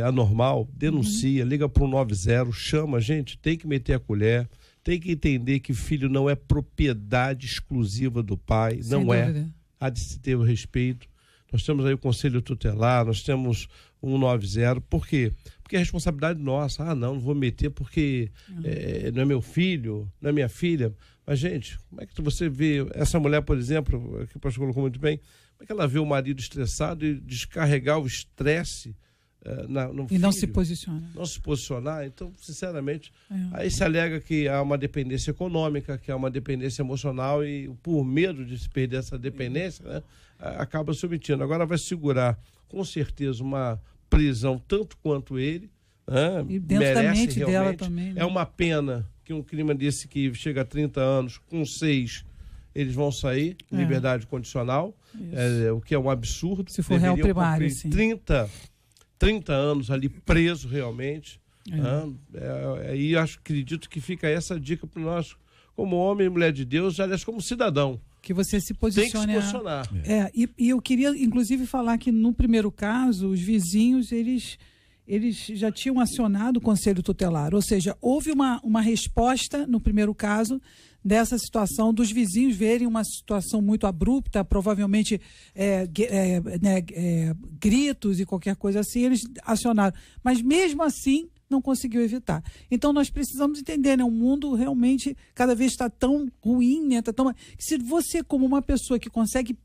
anormal, denuncia, liga para o 90, chama a gente, tem que meter a colher, tem que entender que filho não é propriedade exclusiva do pai, Sem não dúvida. é, há de se ter o respeito. Nós temos aí o Conselho Tutelar, nós temos o 190, por quê? Porque é responsabilidade nossa, não vou meter porque não é meu filho, não é minha filha. Mas, gente, como é que você vê essa mulher, por exemplo, que o pastor colocou muito bem, como é que ela vê o marido estressado e descarregar o estresse no filho? E não se posiciona. Não se posicionar. Então, sinceramente, aí se alega que há uma dependência econômica, que há uma dependência emocional e por medo de se perder essa dependência, né, acaba se omitindo. Agora vai segurar, com certeza, uma prisão tanto quanto ele. E dentro da mente dela também. Né? É uma pena que um crime desse que chega a 30 anos, com 6... eles vão sair em liberdade condicional, o que é um absurdo. Se for réu primário, sim. 30 anos ali preso realmente. Aí acredito que fica essa dica para nós, como homem e mulher de Deus, aliás, como cidadão. Que você se posicione. Tem que se posicionar. E eu queria, inclusive, falar que no primeiro caso, os vizinhos, eles já tinham acionado o Conselho Tutelar. Ou seja, houve uma resposta no primeiro caso dessa situação dos vizinhos verem uma situação muito abrupta, provavelmente gritos e qualquer coisa assim, eles acionaram. Mas mesmo assim não conseguiu evitar. Então nós precisamos entender, né? O mundo realmente cada vez está tão ruim, né? Se você, como uma pessoa que consegue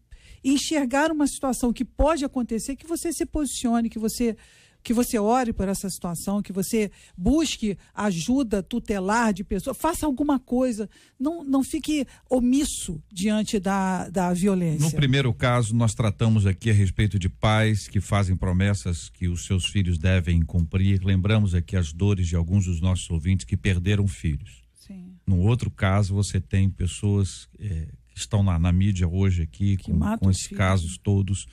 enxergar uma situação que pode acontecer, que você se posicione, que você ore por essa situação, que você busque ajuda tutelar de pessoas, faça alguma coisa, não fique omisso diante da violência. No primeiro caso, nós tratamos aqui a respeito de pais que fazem promessas que os seus filhos devem cumprir. Lembramos aqui as dores de alguns dos nossos ouvintes que perderam filhos. Sim. No outro caso, você tem pessoas que estão na mídia hoje aqui, com esses casos todos,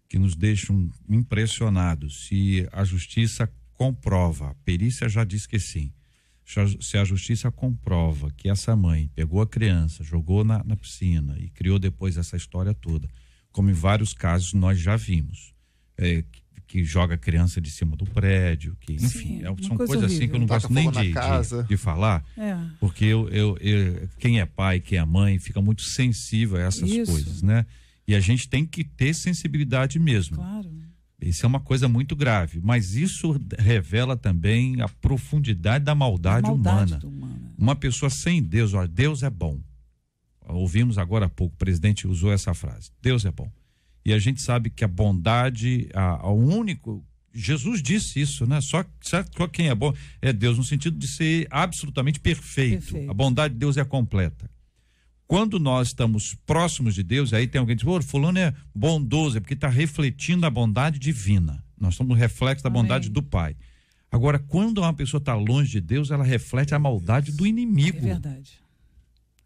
que nos deixam impressionados. Se a justiça comprova, a perícia já diz que sim, se a justiça comprova que essa mãe pegou a criança, jogou na piscina e criou depois essa história toda, como em vários casos nós já vimos, que joga a criança de cima do prédio, que enfim, são coisas assim que eu não gosto nem de falar, porque quem é pai, quem é mãe, fica muito sensível a essas coisas, né? E a gente tem que ter sensibilidade mesmo. Claro. Isso é uma coisa muito grave, mas isso revela também a profundidade da maldade humana. Uma pessoa sem Deus, Deus é bom. Ouvimos agora há pouco, o presidente usou essa frase, Deus é bom. E a gente sabe que a bondade, o único, Jesus disse isso, né? Só quem é bom é Deus, no sentido de ser absolutamente perfeito. A bondade de Deus é completa. Quando nós estamos próximos de Deus, aí tem alguém que diz, fulano é bondoso, é porque está refletindo a bondade divina. Nós somos reflexo da bondade do Pai. Agora, quando uma pessoa está longe de Deus, ela reflete a maldade do inimigo. É verdade.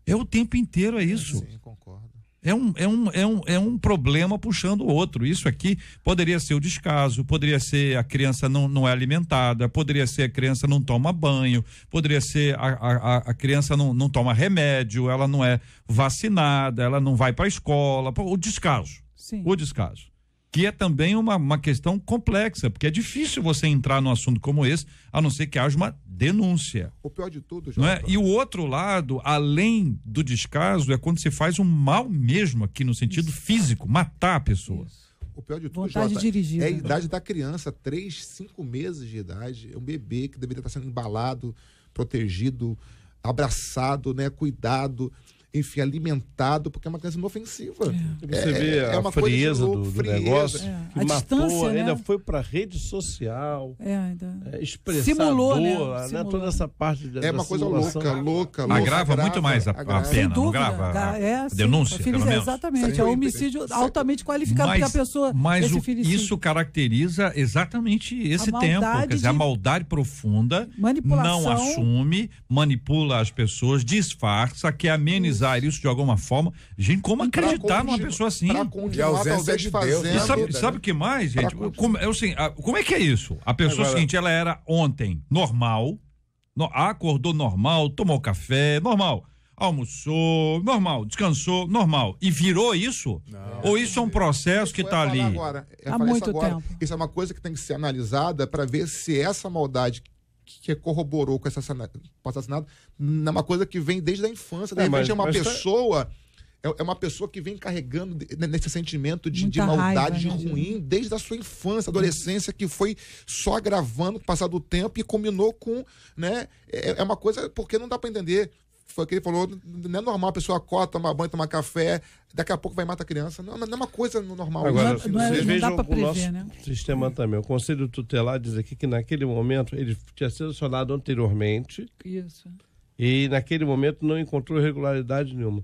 É o tempo inteiro, é isso. Sim, concordo. É um problema puxando o outro. Isso aqui poderia ser o descaso, poderia ser a criança não é alimentada, poderia ser a criança não toma banho, poderia ser a criança não toma remédio, ela não é vacinada, ela não vai para a escola. O descaso. Sim. O descaso. Que é também uma questão complexa, porque é difícil você entrar num assunto como esse, a não ser que haja uma denúncia. O pior de tudo, não é? E o outro lado, além do descaso, é quando se faz um mal mesmo aqui no sentido físico, matar a pessoa. Isso. O pior de tudo, Vontade dirigida. É a idade da criança, 3, 5 meses de idade, é um bebê que deveria estar sendo embalado, protegido. abraçado, né, cuidado, enfim, alimentado, porque é uma criança inofensiva. Você vê a uma coisa frieza de louco, do frieza. negócio, A que distância, matou, né? ainda foi pra rede social, expressador, Simulou, né? né? Simulou. Toda essa parte É uma coisa louca. Agrava muito mais a pena, não dúvida. grava? A Sim, denúncia, pelo menos. Exatamente, é um homicídio altamente qualificado, porque a pessoa... Mas esse filicídio- isso caracteriza exatamente esse A tempo. maldade Quer dizer, a de- maldade profunda, Manipulação. não assume, manipula as pessoas, disfarça, quer amenizar isso de alguma forma. Gente, como acreditar numa pessoa assim? Para E a continuar, ausência talvez, de Deus fazendo... E sabe, vida, sabe né? o que mais, gente? Pra Como é que é isso? A pessoa Agora- seguinte, ela era ontem normal, acordou normal, tomou café, normal. Almoçou, normal, descansou, normal. E virou isso? Ou isso é um processo que está ali? Há muito tempo. Isso é uma coisa que tem que ser analisada para ver se essa maldade que corroborou com esse assassinato não é uma coisa que vem desde a infância. De repente é uma pessoa... É uma pessoa que vem carregando nesse sentimento de Muita maldade raiva, né, ruim desde a sua infância, adolescência, que foi só agravando com o passar do tempo e combinou com, né? É uma coisa, porque não dá para entender. Foi o que ele falou, não é normal a pessoa acorda, toma banho, toma café, daqui a pouco vai matar a criança. Não é uma coisa normal. Agora, Não é- vocês não dá vejam pra o prever, nosso né? sistema também. O Conselho Tutelar diz aqui que naquele momento ele tinha sido acionado anteriormente Isso. e naquele momento não encontrou irregularidade nenhuma.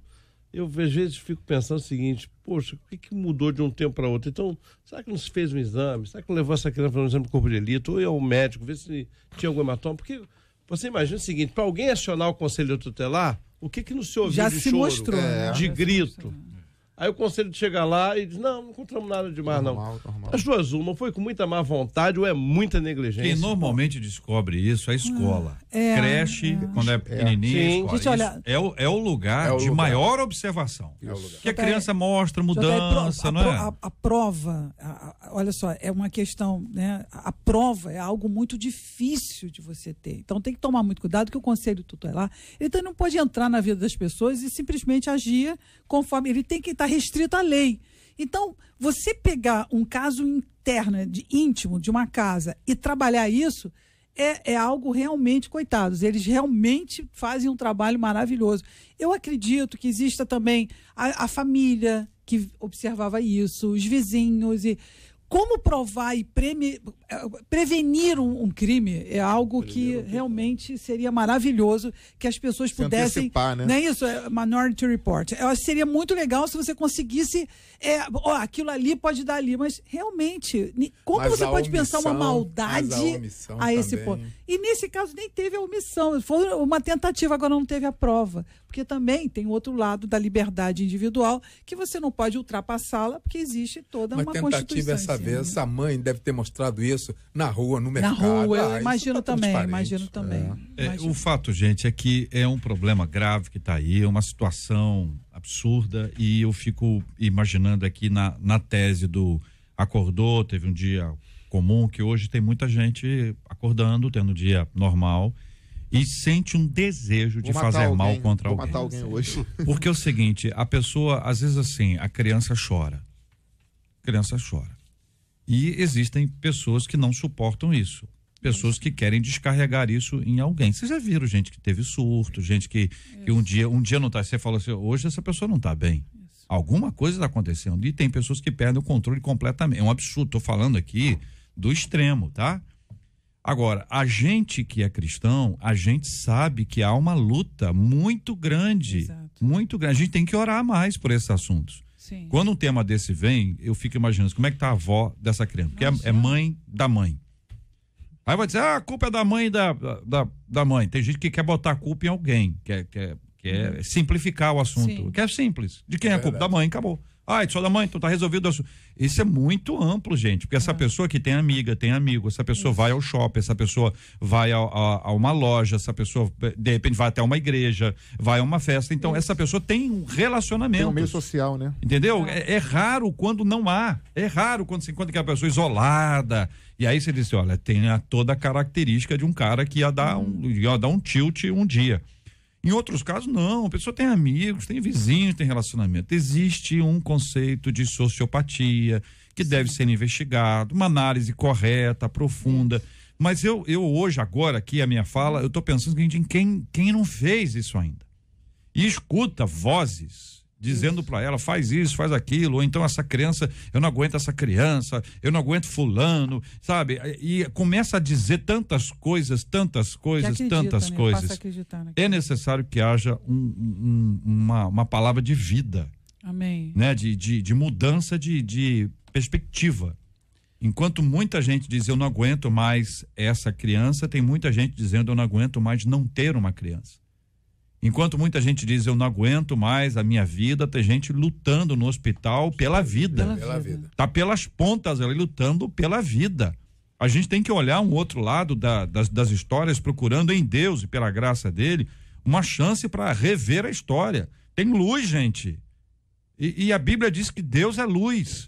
Eu, às vezes, fico pensando o seguinte, poxa, o que mudou de um tempo para outro? Então, será que não se fez um exame? Será que não levou essa criança para um exame de corpo de delito? Ou ia ao médico, ver se tinha algum hematoma? Porque você imagina o seguinte, para alguém acionar o Conselho Tutelar, o que não se ouviu Já de se choro, mostrou, né? de Já se grito? mostrou. Aí o conselho chega lá e diz, não encontramos nada demais, Normal. As duas, uma, foi com muita má vontade ou é muita negligência? Quem normalmente descobre isso é a escola. Creche, quando é pequenininha, Sim. escola. Gente, olha- Isso é o lugar É o de lugar. maior observação. Que a criança mostra mudança, não é? A prova, olha só, é uma questão, né? A prova é algo muito difícil de você ter. Então tem que tomar muito cuidado que o Conselho Tutelar, ele também não pode entrar na vida das pessoas e simplesmente agir conforme, ele tem que estar restrito à lei. Então, você pegar um caso interno, íntimo de uma casa e trabalhar isso, é algo realmente, coitados, eles realmente fazem um trabalho maravilhoso. Eu acredito que exista também a família que observava isso, os vizinhos, e como provar e prevenir um crime é algo que realmente seria maravilhoso que as pessoas Se pudessem... antecipar, né? Não é isso? É Minority Report. Eu acho que seria muito legal se você conseguisse... aquilo ali pode dar ali, mas realmente, como Mas você a pode pensar uma omissão, maldade mas a omissão a esse também. ponto? E nesse caso nem teve a omissão, foi uma tentativa, agora não teve a prova. Porque também tem o outro lado da liberdade individual, que você não pode ultrapassá-la, porque existe toda Uma uma tentativa Constituição. essa em cima, vez, né? a mãe deve ter mostrado isso na rua, no Na mercado. rua, eu isso imagino tá tudo também, transparente. imagino também. O fato, gente, é que é um problema grave que está aí, é uma situação absurda, e eu fico imaginando aqui na tese do acordou, teve um dia comum, que hoje tem muita gente acordando, tendo um dia normal, e sente um desejo de fazer mal contra Vou alguém. matar alguém hoje. Porque é o seguinte, a pessoa, às vezes assim, a criança chora. E existem pessoas que não suportam isso. Pessoas que querem descarregar isso em alguém. Vocês já viram gente que teve surto, gente que um dia não tá, você falou assim, hoje essa pessoa não tá bem. Alguma coisa está acontecendo. E tem pessoas que perdem o controle completamente. É um absurdo, tô falando aqui do extremo, tá? Agora, a gente que é cristão, a gente sabe que há uma luta muito grande, Exato. muito grande. A gente tem que orar mais por esses assuntos. Sim. Quando um tema desse vem, eu fico imaginando como é que tá a avó dessa criança, porque é mãe da mãe. Aí vai dizer, a culpa é da mãe da mãe. Tem gente que quer botar a culpa em alguém, quer simplificar o assunto. Sim. Que é simples. De quem é a culpa? Da mãe, acabou. Ah, é só da mãe, então tá resolvido o assunto. Isso é muito amplo, gente, porque essa pessoa que tem amiga, tem amigo, essa pessoa vai ao shopping, essa pessoa vai a uma loja, essa pessoa de repente vai até uma igreja, vai a uma festa, então essa pessoa tem um relacionamento. Tem um meio social, né? Entendeu? É raro quando não há. É raro quando se encontra aquela pessoa isolada. E aí você diz, olha, tem toda a característica de um cara que ia dar um tilt um dia. Em outros casos, não. A pessoa tem amigos, tem vizinhos, tem relacionamento. Existe um conceito de sociopatia que deve ser investigado, uma análise correta, profunda. Mas eu hoje, agora, aqui a minha fala, eu estou pensando em quem não fez isso ainda. E escuta vozes dizendo para ela, faz isso, faz aquilo, ou então essa criança, eu não aguento essa criança, eu não aguento fulano, sabe? E começa a dizer tantas coisas, tantas coisas. Passa a acreditar naquilo. É necessário que haja uma palavra de vida. Amém. Né? De mudança de perspectiva. Enquanto muita gente diz eu não aguento mais essa criança, tem muita gente dizendo eu não aguento mais não ter uma criança. Enquanto muita gente diz eu não aguento mais a minha vida, tem gente lutando no hospital pela vida. Tá pelas pontas ali lutando pela vida. A gente tem que olhar um outro lado das histórias, procurando em Deus e pela graça dele uma chance para rever a história. Tem luz, gente. E a Bíblia diz que Deus é luz.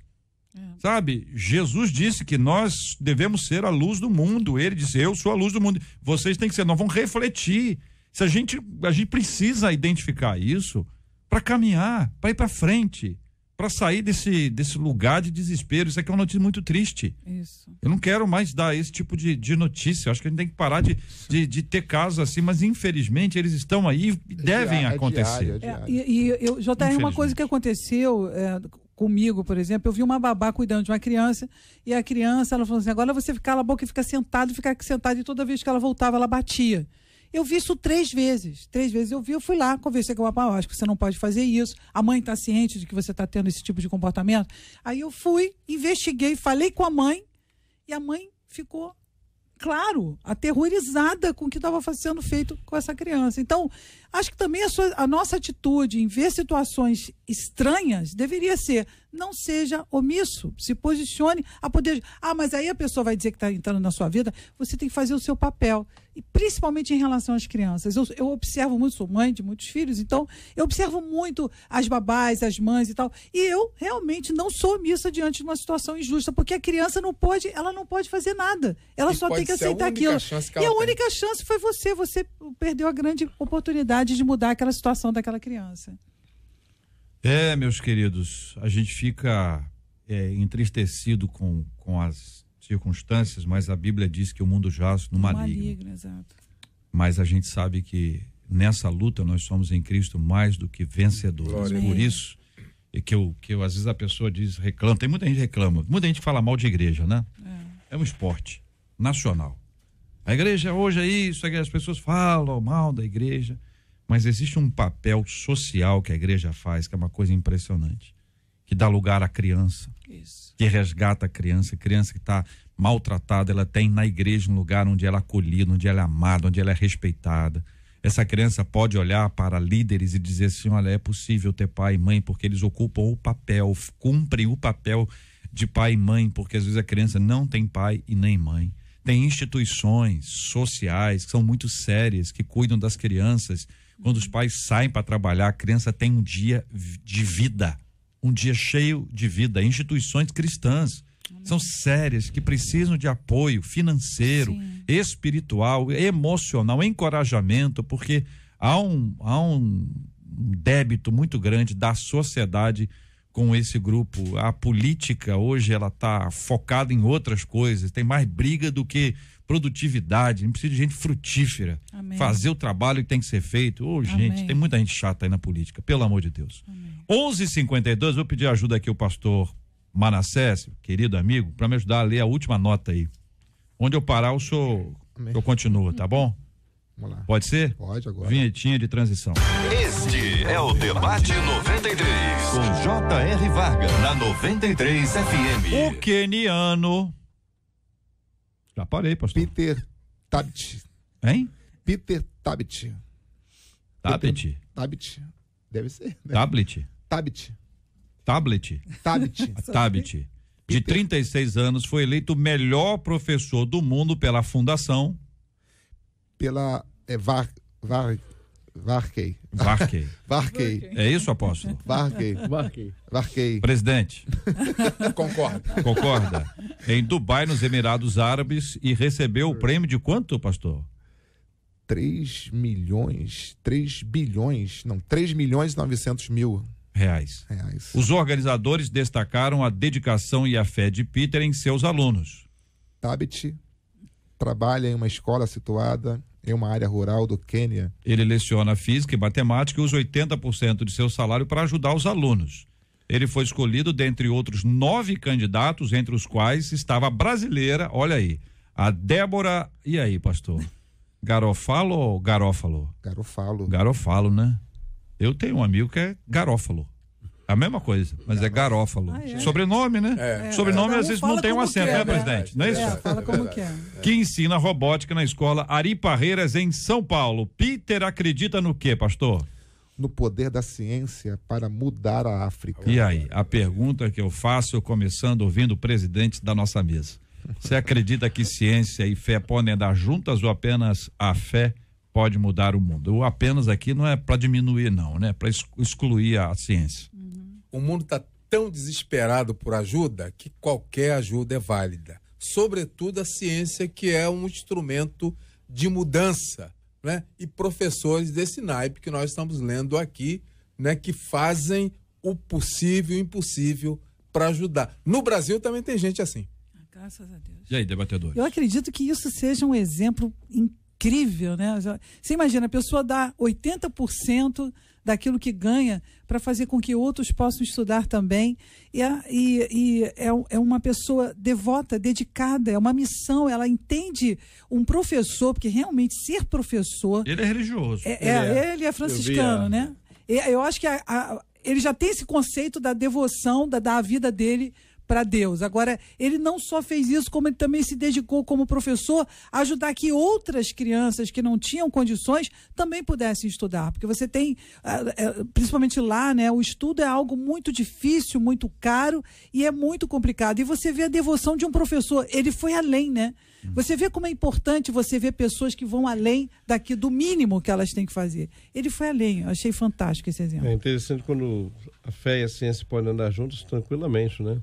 Sabe? Jesus disse que nós devemos ser a luz do mundo. Ele disse, eu sou a luz do mundo. Vocês têm que ser, nós vamos refletir. Se a gente precisa identificar isso para caminhar, para ir para frente, para sair desse lugar de desespero. Isso aqui é uma notícia muito triste. Isso. Eu não quero mais dar esse tipo de notícia. Eu acho que a gente tem que parar de ter casos assim, mas infelizmente eles estão aí e devem acontecer. JR, uma coisa que aconteceu comigo, por exemplo, eu vi uma babá cuidando de uma criança e a criança, ela falou assim, agora você cala a boca e fica sentado e toda vez que ela voltava, ela batia. Eu vi isso 3 vezes. 3 vezes eu fui lá, conversei com o papai, acho que você não pode fazer isso. A mãe está ciente de que você está tendo esse tipo de comportamento. Aí eu fui, investiguei, falei com a mãe e a mãe ficou, claro, aterrorizada com o que estava sendo feito com essa criança. Então, acho que também a nossa atitude em ver situações estranhas deveria ser, não seja omisso, se posicione a poder... mas aí a pessoa vai dizer que está entrando na sua vida, você tem que fazer o seu papel. E principalmente em relação às crianças. Eu observo muito, sou mãe de muitos filhos, então eu observo muito as babás, as mães e tal. E eu realmente não sou omissa diante de uma situação injusta, porque a criança não pode fazer nada. Ela só tem que aceitar aquilo. E a única chance foi você. Você perdeu a grande oportunidade de mudar aquela situação daquela criança. Meus queridos, a gente fica entristecido com as circunstâncias, mas a Bíblia diz que o mundo jaz no maligno. Exato. Mas a gente sabe que nessa luta nós somos em Cristo mais do que vencedores. Por isso que eu às vezes a pessoa diz, reclama, tem muita gente que reclama, muita gente fala mal de igreja, né? É um esporte nacional. A igreja hoje é isso, as pessoas falam mal da igreja, mas existe um papel social que a igreja faz, que é uma coisa impressionante, que dá lugar à criança, que resgata a criança que está maltratada, ela tem na igreja um lugar onde ela é acolhida, onde ela é amada, onde ela é respeitada. Essa criança pode olhar para líderes e dizer assim, olha, é possível ter pai e mãe, porque eles ocupam o papel, cumprem o papel de pai e mãe, porque às vezes a criança não tem pai e nem mãe. Tem instituições sociais que são muito sérias, que cuidam das crianças. Quando os pais saem para trabalhar, a criança tem um dia de vida, um dia cheio de vida. Instituições cristãs são sérias, que precisam de apoio financeiro, espiritual, emocional, encorajamento, porque há um débito muito grande da sociedade com esse grupo. A política hoje ela está focada em outras coisas, tem mais briga do que produtividade, a gente precisa de gente frutífera, fazer o trabalho que tem que ser feito. Gente, tem muita gente chata aí na política, pelo amor de Deus. 11h52, vou pedir ajuda aqui o pastor Manassés, querido amigo, para me ajudar a ler a última nota aí. Onde eu parar, o senhor continua, tá bom? Vamos lá. Pode ser? Pode agora. Vinhetinha de transição. Este é o Debate 93, com J.R. Varga, na 93 FM. O queniano... Já parei, pastor. Peter Tabit. Hein? Peter Tabit. Tablet? Tabit. Deve ser. Né? Tablet? Tabit. Tablet? Tabit. Tabit. De 36 anos, foi eleito o melhor professor do mundo pela fundação. Pela Varkey. Varkey. É isso, apóstolo? Varkey. Presidente. Concorda. Em Dubai, nos Emirados Árabes, e recebeu o prêmio de quanto, pastor? 3 milhões e 900 mil reais. Os organizadores destacaram a dedicação e a fé de Peter em seus alunos. Tabit trabalha em uma escola situada em uma área rural do Quênia. Ele leciona física e matemática e usa 80% de seu salário para ajudar os alunos. Ele foi escolhido dentre outros 9 candidatos, entre os quais estava a brasileira, olha aí, a Débora, e aí, pastor? Garofalo ou Garófalo? Garofalo. Garofalo, né? Eu tenho um amigo que é Garófalo. A mesma coisa, mas é Garófalo. Sobrenome, né? Sobrenome às vezes não tem um acento, né, presidente? Não é isso? Fala como que é. Que ensina robótica na escola Ari Parreiras, em São Paulo. Peter acredita no quê, pastor? No poder da ciência para mudar a África. E aí, a pergunta que eu faço, começando ouvindo o presidente da nossa mesa. Você acredita que ciência e fé podem andar juntas ou apenas a fé pode mudar o mundo? O apenas aqui não é para diminuir, não, né? Para excluir a ciência. O mundo está tão desesperado por ajuda que qualquer ajuda é válida. Sobretudo a ciência, que é um instrumento de mudança, né? E professores desse naipe que nós estamos lendo aqui, né? Que fazem o possível e o impossível para ajudar. No Brasil também tem gente assim. Graças a Deus. E aí, debatedores? Eu acredito que isso seja um exemplo incrível, né? Você imagina, a pessoa dá 80% daquilo que ganha para fazer com que outros possam estudar também. É uma pessoa devota, dedicada, é uma missão, ela entende um professor, porque realmente ser professor... Ele é religioso. Ele é franciscano, né? Eu acho que ele já tem esse conceito da devoção, da vida dele para Deus. Agora, ele não só fez isso, como ele também se dedicou como professor a ajudar que outras crianças que não tinham condições também pudessem estudar, porque você tem, principalmente lá, né, o estudo é algo muito difícil, muito caro e é muito complicado, e você vê a devoção de um professor, ele foi além, né? Você vê como é importante você ver pessoas que vão além do mínimo que elas têm que fazer. Ele foi além, eu achei fantástico esse exemplo. É interessante quando a fé e a ciência podem andar juntos tranquilamente, né?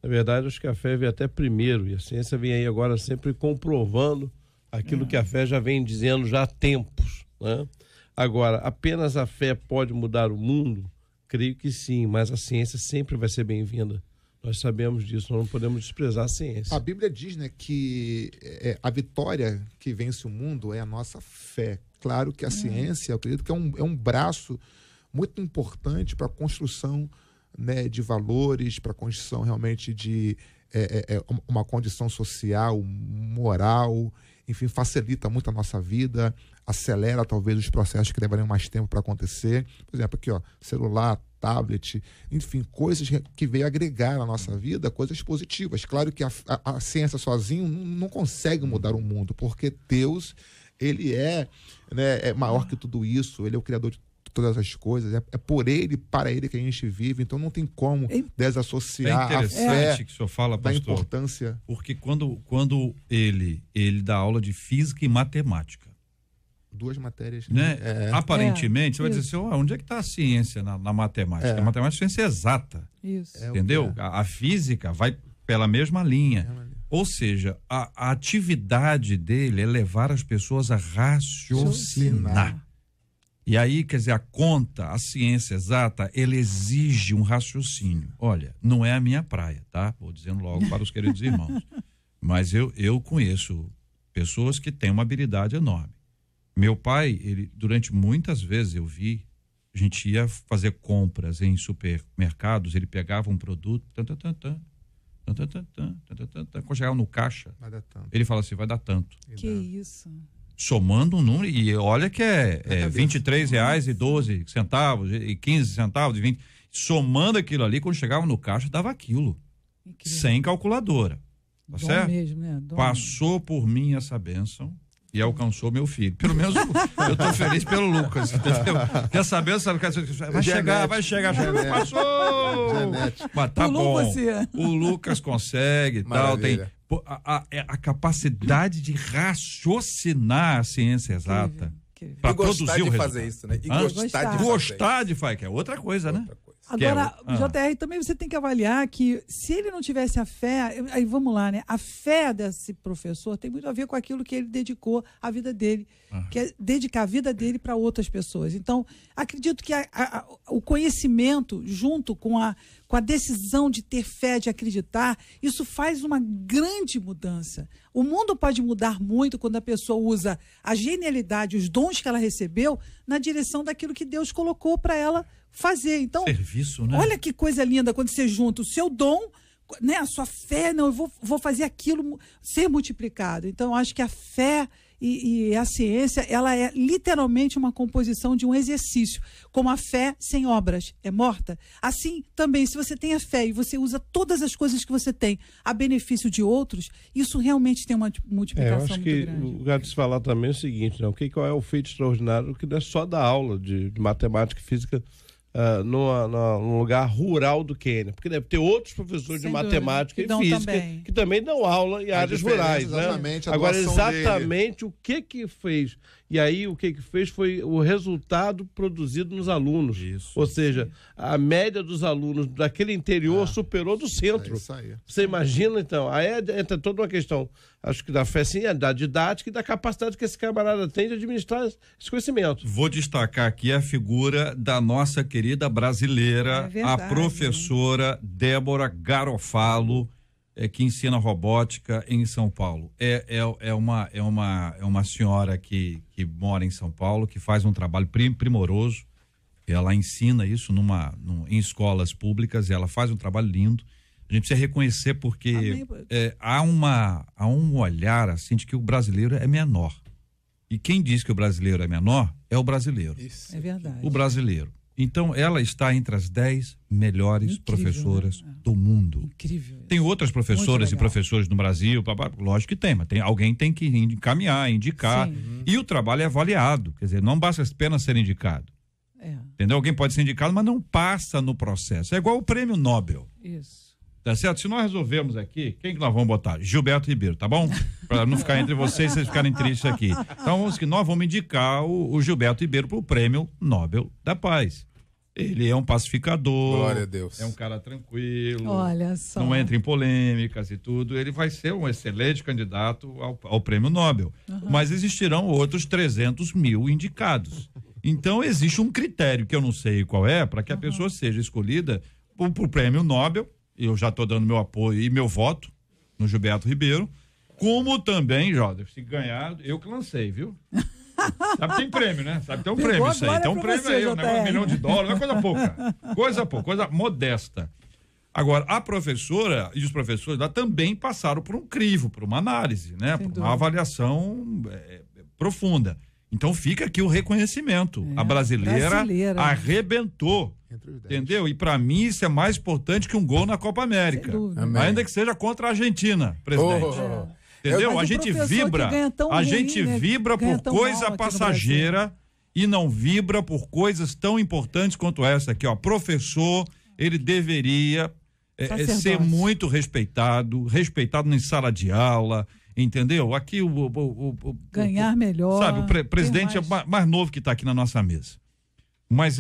Na verdade, acho que a fé vem até primeiro e a ciência vem aí agora sempre comprovando aquilo que a fé já vem dizendo já há tempos, né? Agora, apenas a fé pode mudar o mundo? Creio que sim, mas a ciência sempre vai ser bem-vinda. Nós sabemos disso, nós não podemos desprezar a ciência. A Bíblia diz, né, que a vitória que vence o mundo é a nossa fé. Claro que a ciência, eu acredito que é um braço muito importante para a construção, né, de valores, para a construção realmente de uma condição social, moral, enfim, facilita muito a nossa vida, acelera talvez os processos que levariam mais tempo para acontecer. Por exemplo, aqui, ó, celular, tablet, enfim, coisas que veio agregar na nossa vida, coisas positivas. Claro que a ciência sozinho não consegue mudar o mundo, porque Deus, ele é maior que tudo isso, ele é o criador de todas as coisas, é por ele, para ele que a gente vive, então não tem como desassociar a fé que o senhor fala, da pastor, importância. porque quando ele dá aula de física e matemática, duas matérias, né? Aparentemente, você vai dizer assim, onde é que está a ciência na matemática? A matemática é ciência exata, isso. Entendeu? A física vai pela mesma linha. Ou seja, a atividade dele é levar as pessoas a raciocinar. E aí, quer dizer, a ciência exata, ele exige um raciocínio. Olha, não é a minha praia, tá? Vou dizendo logo para os queridos irmãos. Mas eu conheço pessoas que têm uma habilidade enorme. Meu pai, ele, durante muitas vezes eu vi, a gente ia fazer compras em supermercados, ele pegava um produto, quando chegava no caixa, ele fala assim, vai dar tanto. Que isso? Somando um número, e olha que é R$23,12 e 15 centavos, e 20, somando aquilo ali, quando chegava no caixa, dava aquilo. Incrível. Sem calculadora. Tá certo? Mesmo, né? Passou por mim essa bênção e alcançou meu filho. Pelo menos eu tô feliz pelo Lucas, entendeu? Quer saber, sabe? Vai chegar. Passou! Mas tá bom. O Lucas consegue e tal, tem a capacidade de raciocinar a ciência exata para produzir o resultado. Fazer isso, né? E gostar de fazer, que é outra coisa, né? Agora, JR, também você tem que avaliar que se ele não tivesse a fé, aí vamos lá, né? A fé desse professor tem muito a ver com aquilo que ele dedicou a vida dele, que é dedicar a vida dele para outras pessoas. Então, acredito que o conhecimento, junto com a decisão de ter fé, de acreditar, isso faz uma grande mudança. O mundo pode mudar muito quando a pessoa usa a genialidade, os dons que ela recebeu, na direção daquilo que Deus colocou para ela fazer. Então, serviço, né? Olha que coisa linda quando você junta o seu dom, né, a sua fé, não, eu vou fazer aquilo ser multiplicado. Então, eu acho que a fé e a ciência, ela é literalmente uma composição de um exercício. Como a fé sem obras é morta, assim também, se você tem a fé e você usa todas as coisas que você tem a benefício de outros, isso realmente tem uma multiplicação muito grande. Eu acho que o lugar de se falar também é o seguinte, né? Qual é o feito extraordinário, que não é só da aula de matemática e física num lugar rural do Quênia, porque deve ter outros professores de matemática e física que também dão aula em áreas rurais, né? Agora, exatamente o que fez, e aí o que fez foi o resultado produzido nos alunos. Isso. Ou seja, a média dos alunos daquele interior superou do centro. Isso aí. Você imagina, então? Aí entra toda uma questão, acho que da fé, sim, da didática e da capacidade que esse camarada tem de administrar esse conhecimento. Vou destacar aqui a figura da nossa querida brasileira, a professora Débora Garofalo, que ensina robótica em São Paulo. É uma senhora que mora em São Paulo, que faz um trabalho primoroso. Ela ensina isso em escolas públicas, ela faz um trabalho lindo. A gente precisa reconhecer porque há um olhar assim de que o brasileiro é menor. E quem diz que o brasileiro é menor é o brasileiro. Isso. É verdade. O brasileiro. Então, ela está entre as 10 melhores professoras do mundo. Incrível. Tem outras professoras e professores no Brasil, lógico que tem, mas alguém tem que encaminhar, indicar. Sim. E o trabalho é avaliado, quer dizer, não basta apenas ser indicado. Entendeu? Alguém pode ser indicado, mas não passa no processo. É igual o prêmio Nobel. Isso. Tá certo? Se nós resolvermos aqui, quem que nós vamos botar? Gilberto Ribeiro, tá bom? Para não ficar entre vocês ficarem tristes aqui. Então, nós vamos indicar o Gilberto Ribeiro para o prêmio Nobel da Paz. Ele é um pacificador. Glória a Deus. É um cara tranquilo. Olha só. Não entra em polêmicas e tudo. Ele vai ser um excelente candidato ao prêmio Nobel. Mas existirão outros 300 mil indicados. Então, existe um critério que eu não sei qual é, para que a pessoa seja escolhida para o prêmio Nobel. Eu já estou dando meu apoio e meu voto no Gilberto Ribeiro. Como também, Joseph, se ganhar, eu que lancei, viu? Sabe, tem prêmio, né? Sabe, tem um prêmio isso aí. Tem um prêmio aí, um negócio, $1 milhão, não é coisa pouca. Coisa pouca, coisa modesta. Agora, a professora e os professores lá também passaram por um crivo, por uma análise, né? Por uma avaliação profunda. Então fica aqui o reconhecimento. A brasileira arrebentou. Entendeu? E para mim isso é mais importante que um gol na Copa América. Ainda que seja contra a Argentina, presidente. Entendeu? A gente vibra por coisa passageira e não vibra por coisas tão importantes quanto essa aqui, ó. Professor, ele deveria ser muito respeitado em sala de aula, entendeu? Aqui ganhar melhor. Sabe, o presidente é mais novo que está aqui na nossa mesa. Mas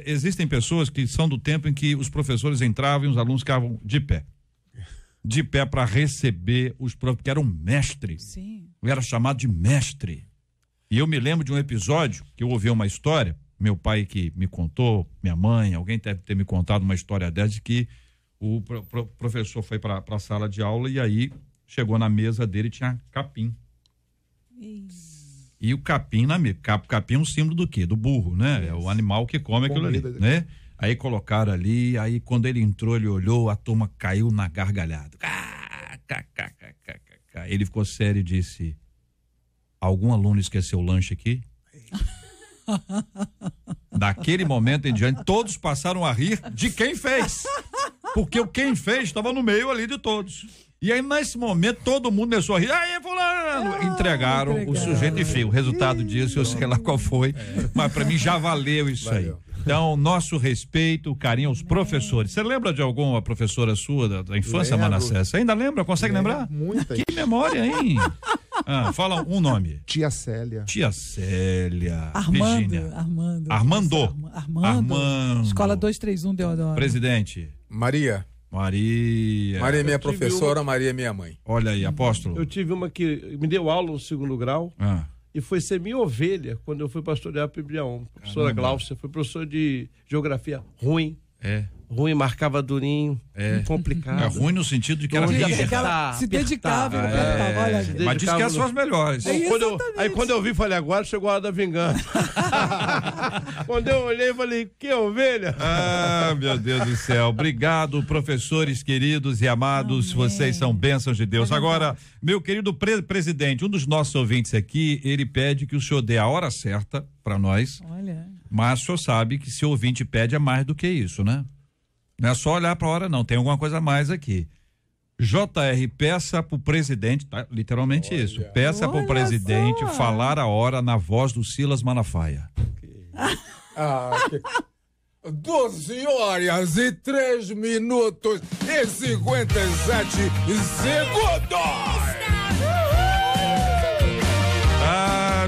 existem pessoas que são do tempo em que os professores entravam e os alunos ficavam de pé. De pé para receber os professores, que era um mestre. Sim. Era chamado de mestre. E eu me lembro de um episódio que eu ouvi uma história, meu pai que me contou, minha mãe, alguém deve ter me contado uma história dessa, de que o professor foi para a sala de aula e aí chegou na mesa dele e tinha capim. E o capim capim é um símbolo do quê? Do burro, né? É o animal que come aquilo ali, né? Aí colocaram ali, aí quando ele entrou, ele olhou, a turma caiu na gargalhada. Ele ficou sério e disse: algum aluno esqueceu o lanche aqui? Daquele momento em diante, todos passaram a rir de quem fez. Porque quem fez estava no meio ali de todos. E aí, nesse momento, todo mundo começou a rir. Aí, fulano! Entregaram o sujeito e feio. O resultado disso, eu sei lá qual foi. Mas para mim já valeu isso aí. Então, nosso respeito, carinho aos professores. Você lembra de alguma professora sua da infância, Manassés? Ainda lembra? Consegue lembrar? Muita. Que memória, hein? Fala um nome. Tia Célia. Tia Célia. Armando. Virgínia. Armando. Armando. Escola 231 Deodoro. Presidente. Maria. Maria é minha professora, Maria é minha mãe. Olha aí, apóstolo. Eu tive uma que me deu aula no 2º grau e foi ser minha ovelha quando eu fui pastorear para Ibrião. Professora Glaucia, foi professora de geografia ruim. Ruim, marcava durinho, complicado. É ruim no sentido de que era rígido. Se dedicava, olha. Mas disse que as suas melhores. Aí quando eu vi, falei, agora chegou a hora da vingança. Quando eu olhei, falei, que ovelha? Ah, meu Deus do céu. Obrigado, professores queridos e amados. Amém. Vocês são bênçãos de Deus. Agora, meu querido presidente, um dos nossos ouvintes aqui, ele pede que o senhor dê a hora certa para nós. Olha. Mas o senhor sabe que se o ouvinte pede é mais do que isso, né? Não é só olhar para a hora, não. Tem alguma coisa a mais aqui. JR, peça pro presidente, tá? Literalmente isso. Peça pro presidente falar a hora na voz do Silas Malafaia. 12h03 minutos e 57 segundos.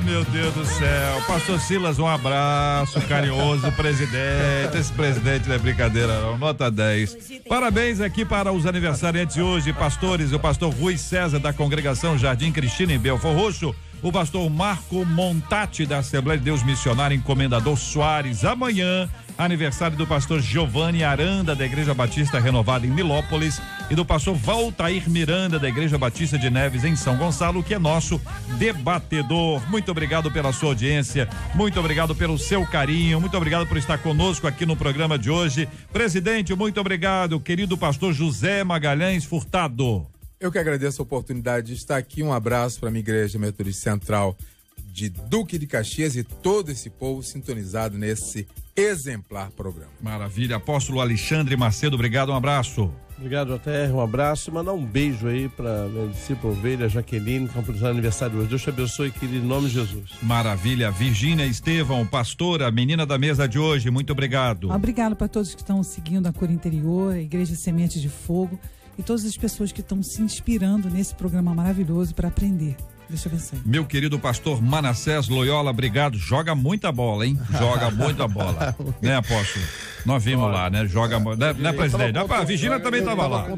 Meu Deus do céu. Pastor Silas, um abraço carinhoso, presidente. Esse presidente não é brincadeira, não. Nota 10. Parabéns aqui para os aniversariantes de hoje, pastores, o pastor Rui César, da congregação Jardim Cristina, em Belfor Roxo, o pastor Marco Montati, da Assembleia de Deus Missionária em Comendador Soares. Amanhã, aniversário do pastor Giovanni Aranda, da Igreja Batista Renovada em Nilópolis, e do pastor Valtair Miranda, da Igreja Batista de Neves em São Gonçalo, que é nosso debatedor. Muito obrigado pela sua audiência, muito obrigado pelo seu carinho, muito obrigado por estar conosco aqui no programa de hoje. Presidente, muito obrigado, querido pastor José Magalhães Furtado. Eu que agradeço a oportunidade de estar aqui. Um abraço para a minha Igreja Metodista Central de Duque de Caxias e todo esse povo sintonizado nesse exemplar programa. Maravilha. Apóstolo Alexandre Macedo, obrigado, um abraço. Obrigado, JR, um abraço e mandar um beijo aí para minha discípula ovelha Jaqueline, que completou o aniversário hoje. Deus te abençoe, querido, em nome de Jesus. Maravilha. Virgínia Estevão, pastora, menina da mesa de hoje, muito obrigado. Obrigado para todos que estão seguindo a Cor Interior, a Igreja Sementes de Fogo e todas as pessoas que estão se inspirando nesse programa maravilhoso para aprender. Deus te abençoe. Meu querido pastor Manassés Loyola, obrigado. Joga muita bola, hein? Joga muita bola. Né, apóstolo? Nós vimos lá, né? Joga, né, presidente? A Virgínia também estava lá.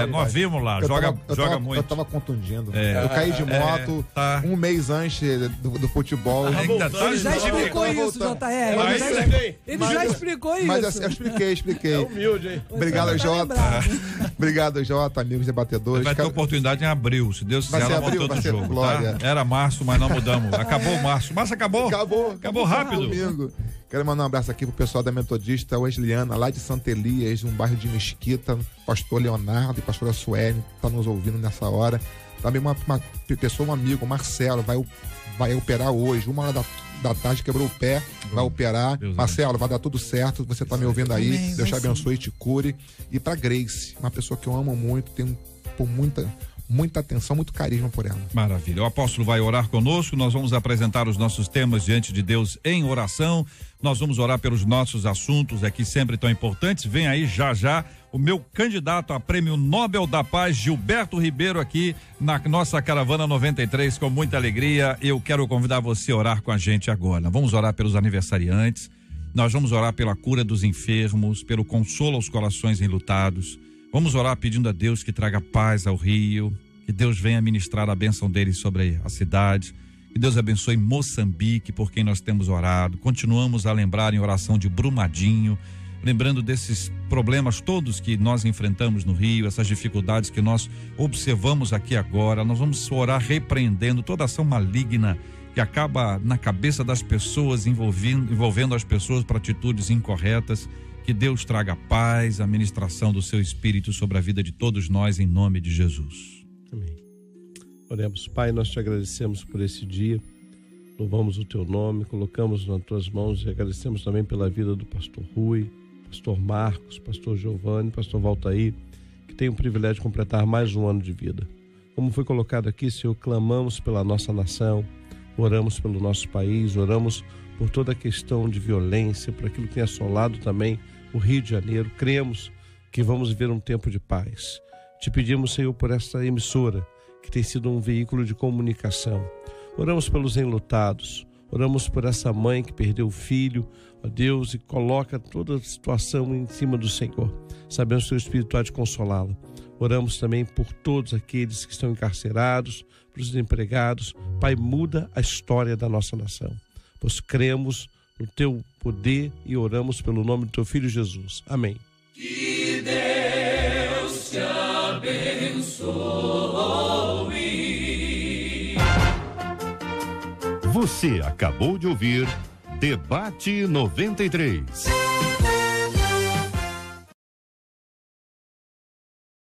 Nós vimos lá. Joga muito. Eu tava contundindo. Eu caí de moto um mês antes do futebol. Ele já explicou isso, JR. Ele já explicou isso. Mas eu expliquei. É humilde, hein? Obrigado, Jota. Obrigado, Jota, amigos debatedores. Vai ter oportunidade em abril, se Deus quiser, ela voltou do jogo. Glória. Tá? Era março, mas não mudamos. Acabou março. Março acabou? Acabou rápido. Domingo. Quero mandar um abraço aqui pro pessoal da Metodista Wesleyana, lá de Santa Elias, um bairro de Mesquita, pastor Leonardo e pastora Sueli, tá nos ouvindo nessa hora. Também uma pessoa, um amigo, Marcelo, vai operar hoje, 1h da tarde, quebrou o pé, vai operar. Deus Marcelo, Deus. Vai dar tudo certo, você tá me ouvindo aí, amém, Deus te abençoe e te cure. E pra Grace, uma pessoa que eu amo muito, tenho muita atenção, muito carisma por ela. Maravilha. O apóstolo vai orar conosco, nós vamos apresentar os nossos temas diante de Deus em oração, nós vamos orar pelos nossos assuntos aqui sempre tão importantes. Vem aí já o meu candidato a Prêmio Nobel da Paz, Gilberto Ribeiro, aqui na nossa Caravana 93, com muita alegria. Eu quero convidar você a orar com a gente agora. Vamos orar pelos aniversariantes, nós vamos orar pela cura dos enfermos, pelo consolo aos corações enlutados. Vamos orar pedindo a Deus que traga paz ao Rio, que Deus venha ministrar a bênção dele sobre a cidade, que Deus abençoe Moçambique, por quem nós temos orado. Continuamos a lembrar em oração de Brumadinho, lembrando desses problemas todos que nós enfrentamos no Rio, essas dificuldades que nós observamos aqui agora. Nós vamos orar repreendendo toda ação maligna que acaba na cabeça das pessoas, envolvendo as pessoas para atitudes incorretas. Que Deus traga paz, a ministração do seu Espírito sobre a vida de todos nós, em nome de Jesus. Amém. Oremos. Pai, nós te agradecemos por esse dia, louvamos o teu nome, colocamos nas tuas mãos e agradecemos também pela vida do pastor Rui, pastor Marcos, pastor Giovanni, pastor Valtair, que tem o privilégio de completar mais um ano de vida. Como foi colocado aqui, Senhor, clamamos pela nossa nação, oramos pelo nosso país, oramos por toda a questão de violência, por aquilo que tem assolado também o Rio de Janeiro. Cremos que vamos viver um tempo de paz. Te pedimos, Senhor, por esta emissora, que tem sido um veículo de comunicação. Oramos pelos enlutados, oramos por essa mãe que perdeu o filho, ó Deus, e coloca toda a situação em cima do Senhor. Sabemos que o Teu Espírito há de consolá-la. Oramos também por todos aqueles que estão encarcerados, para os desempregados. Pai, muda a história da nossa nação. Pois cremos no Teu poder e oramos pelo nome do Teu Filho Jesus. Amém. Que Deus te abençoe. Você acabou de ouvir Debate 93.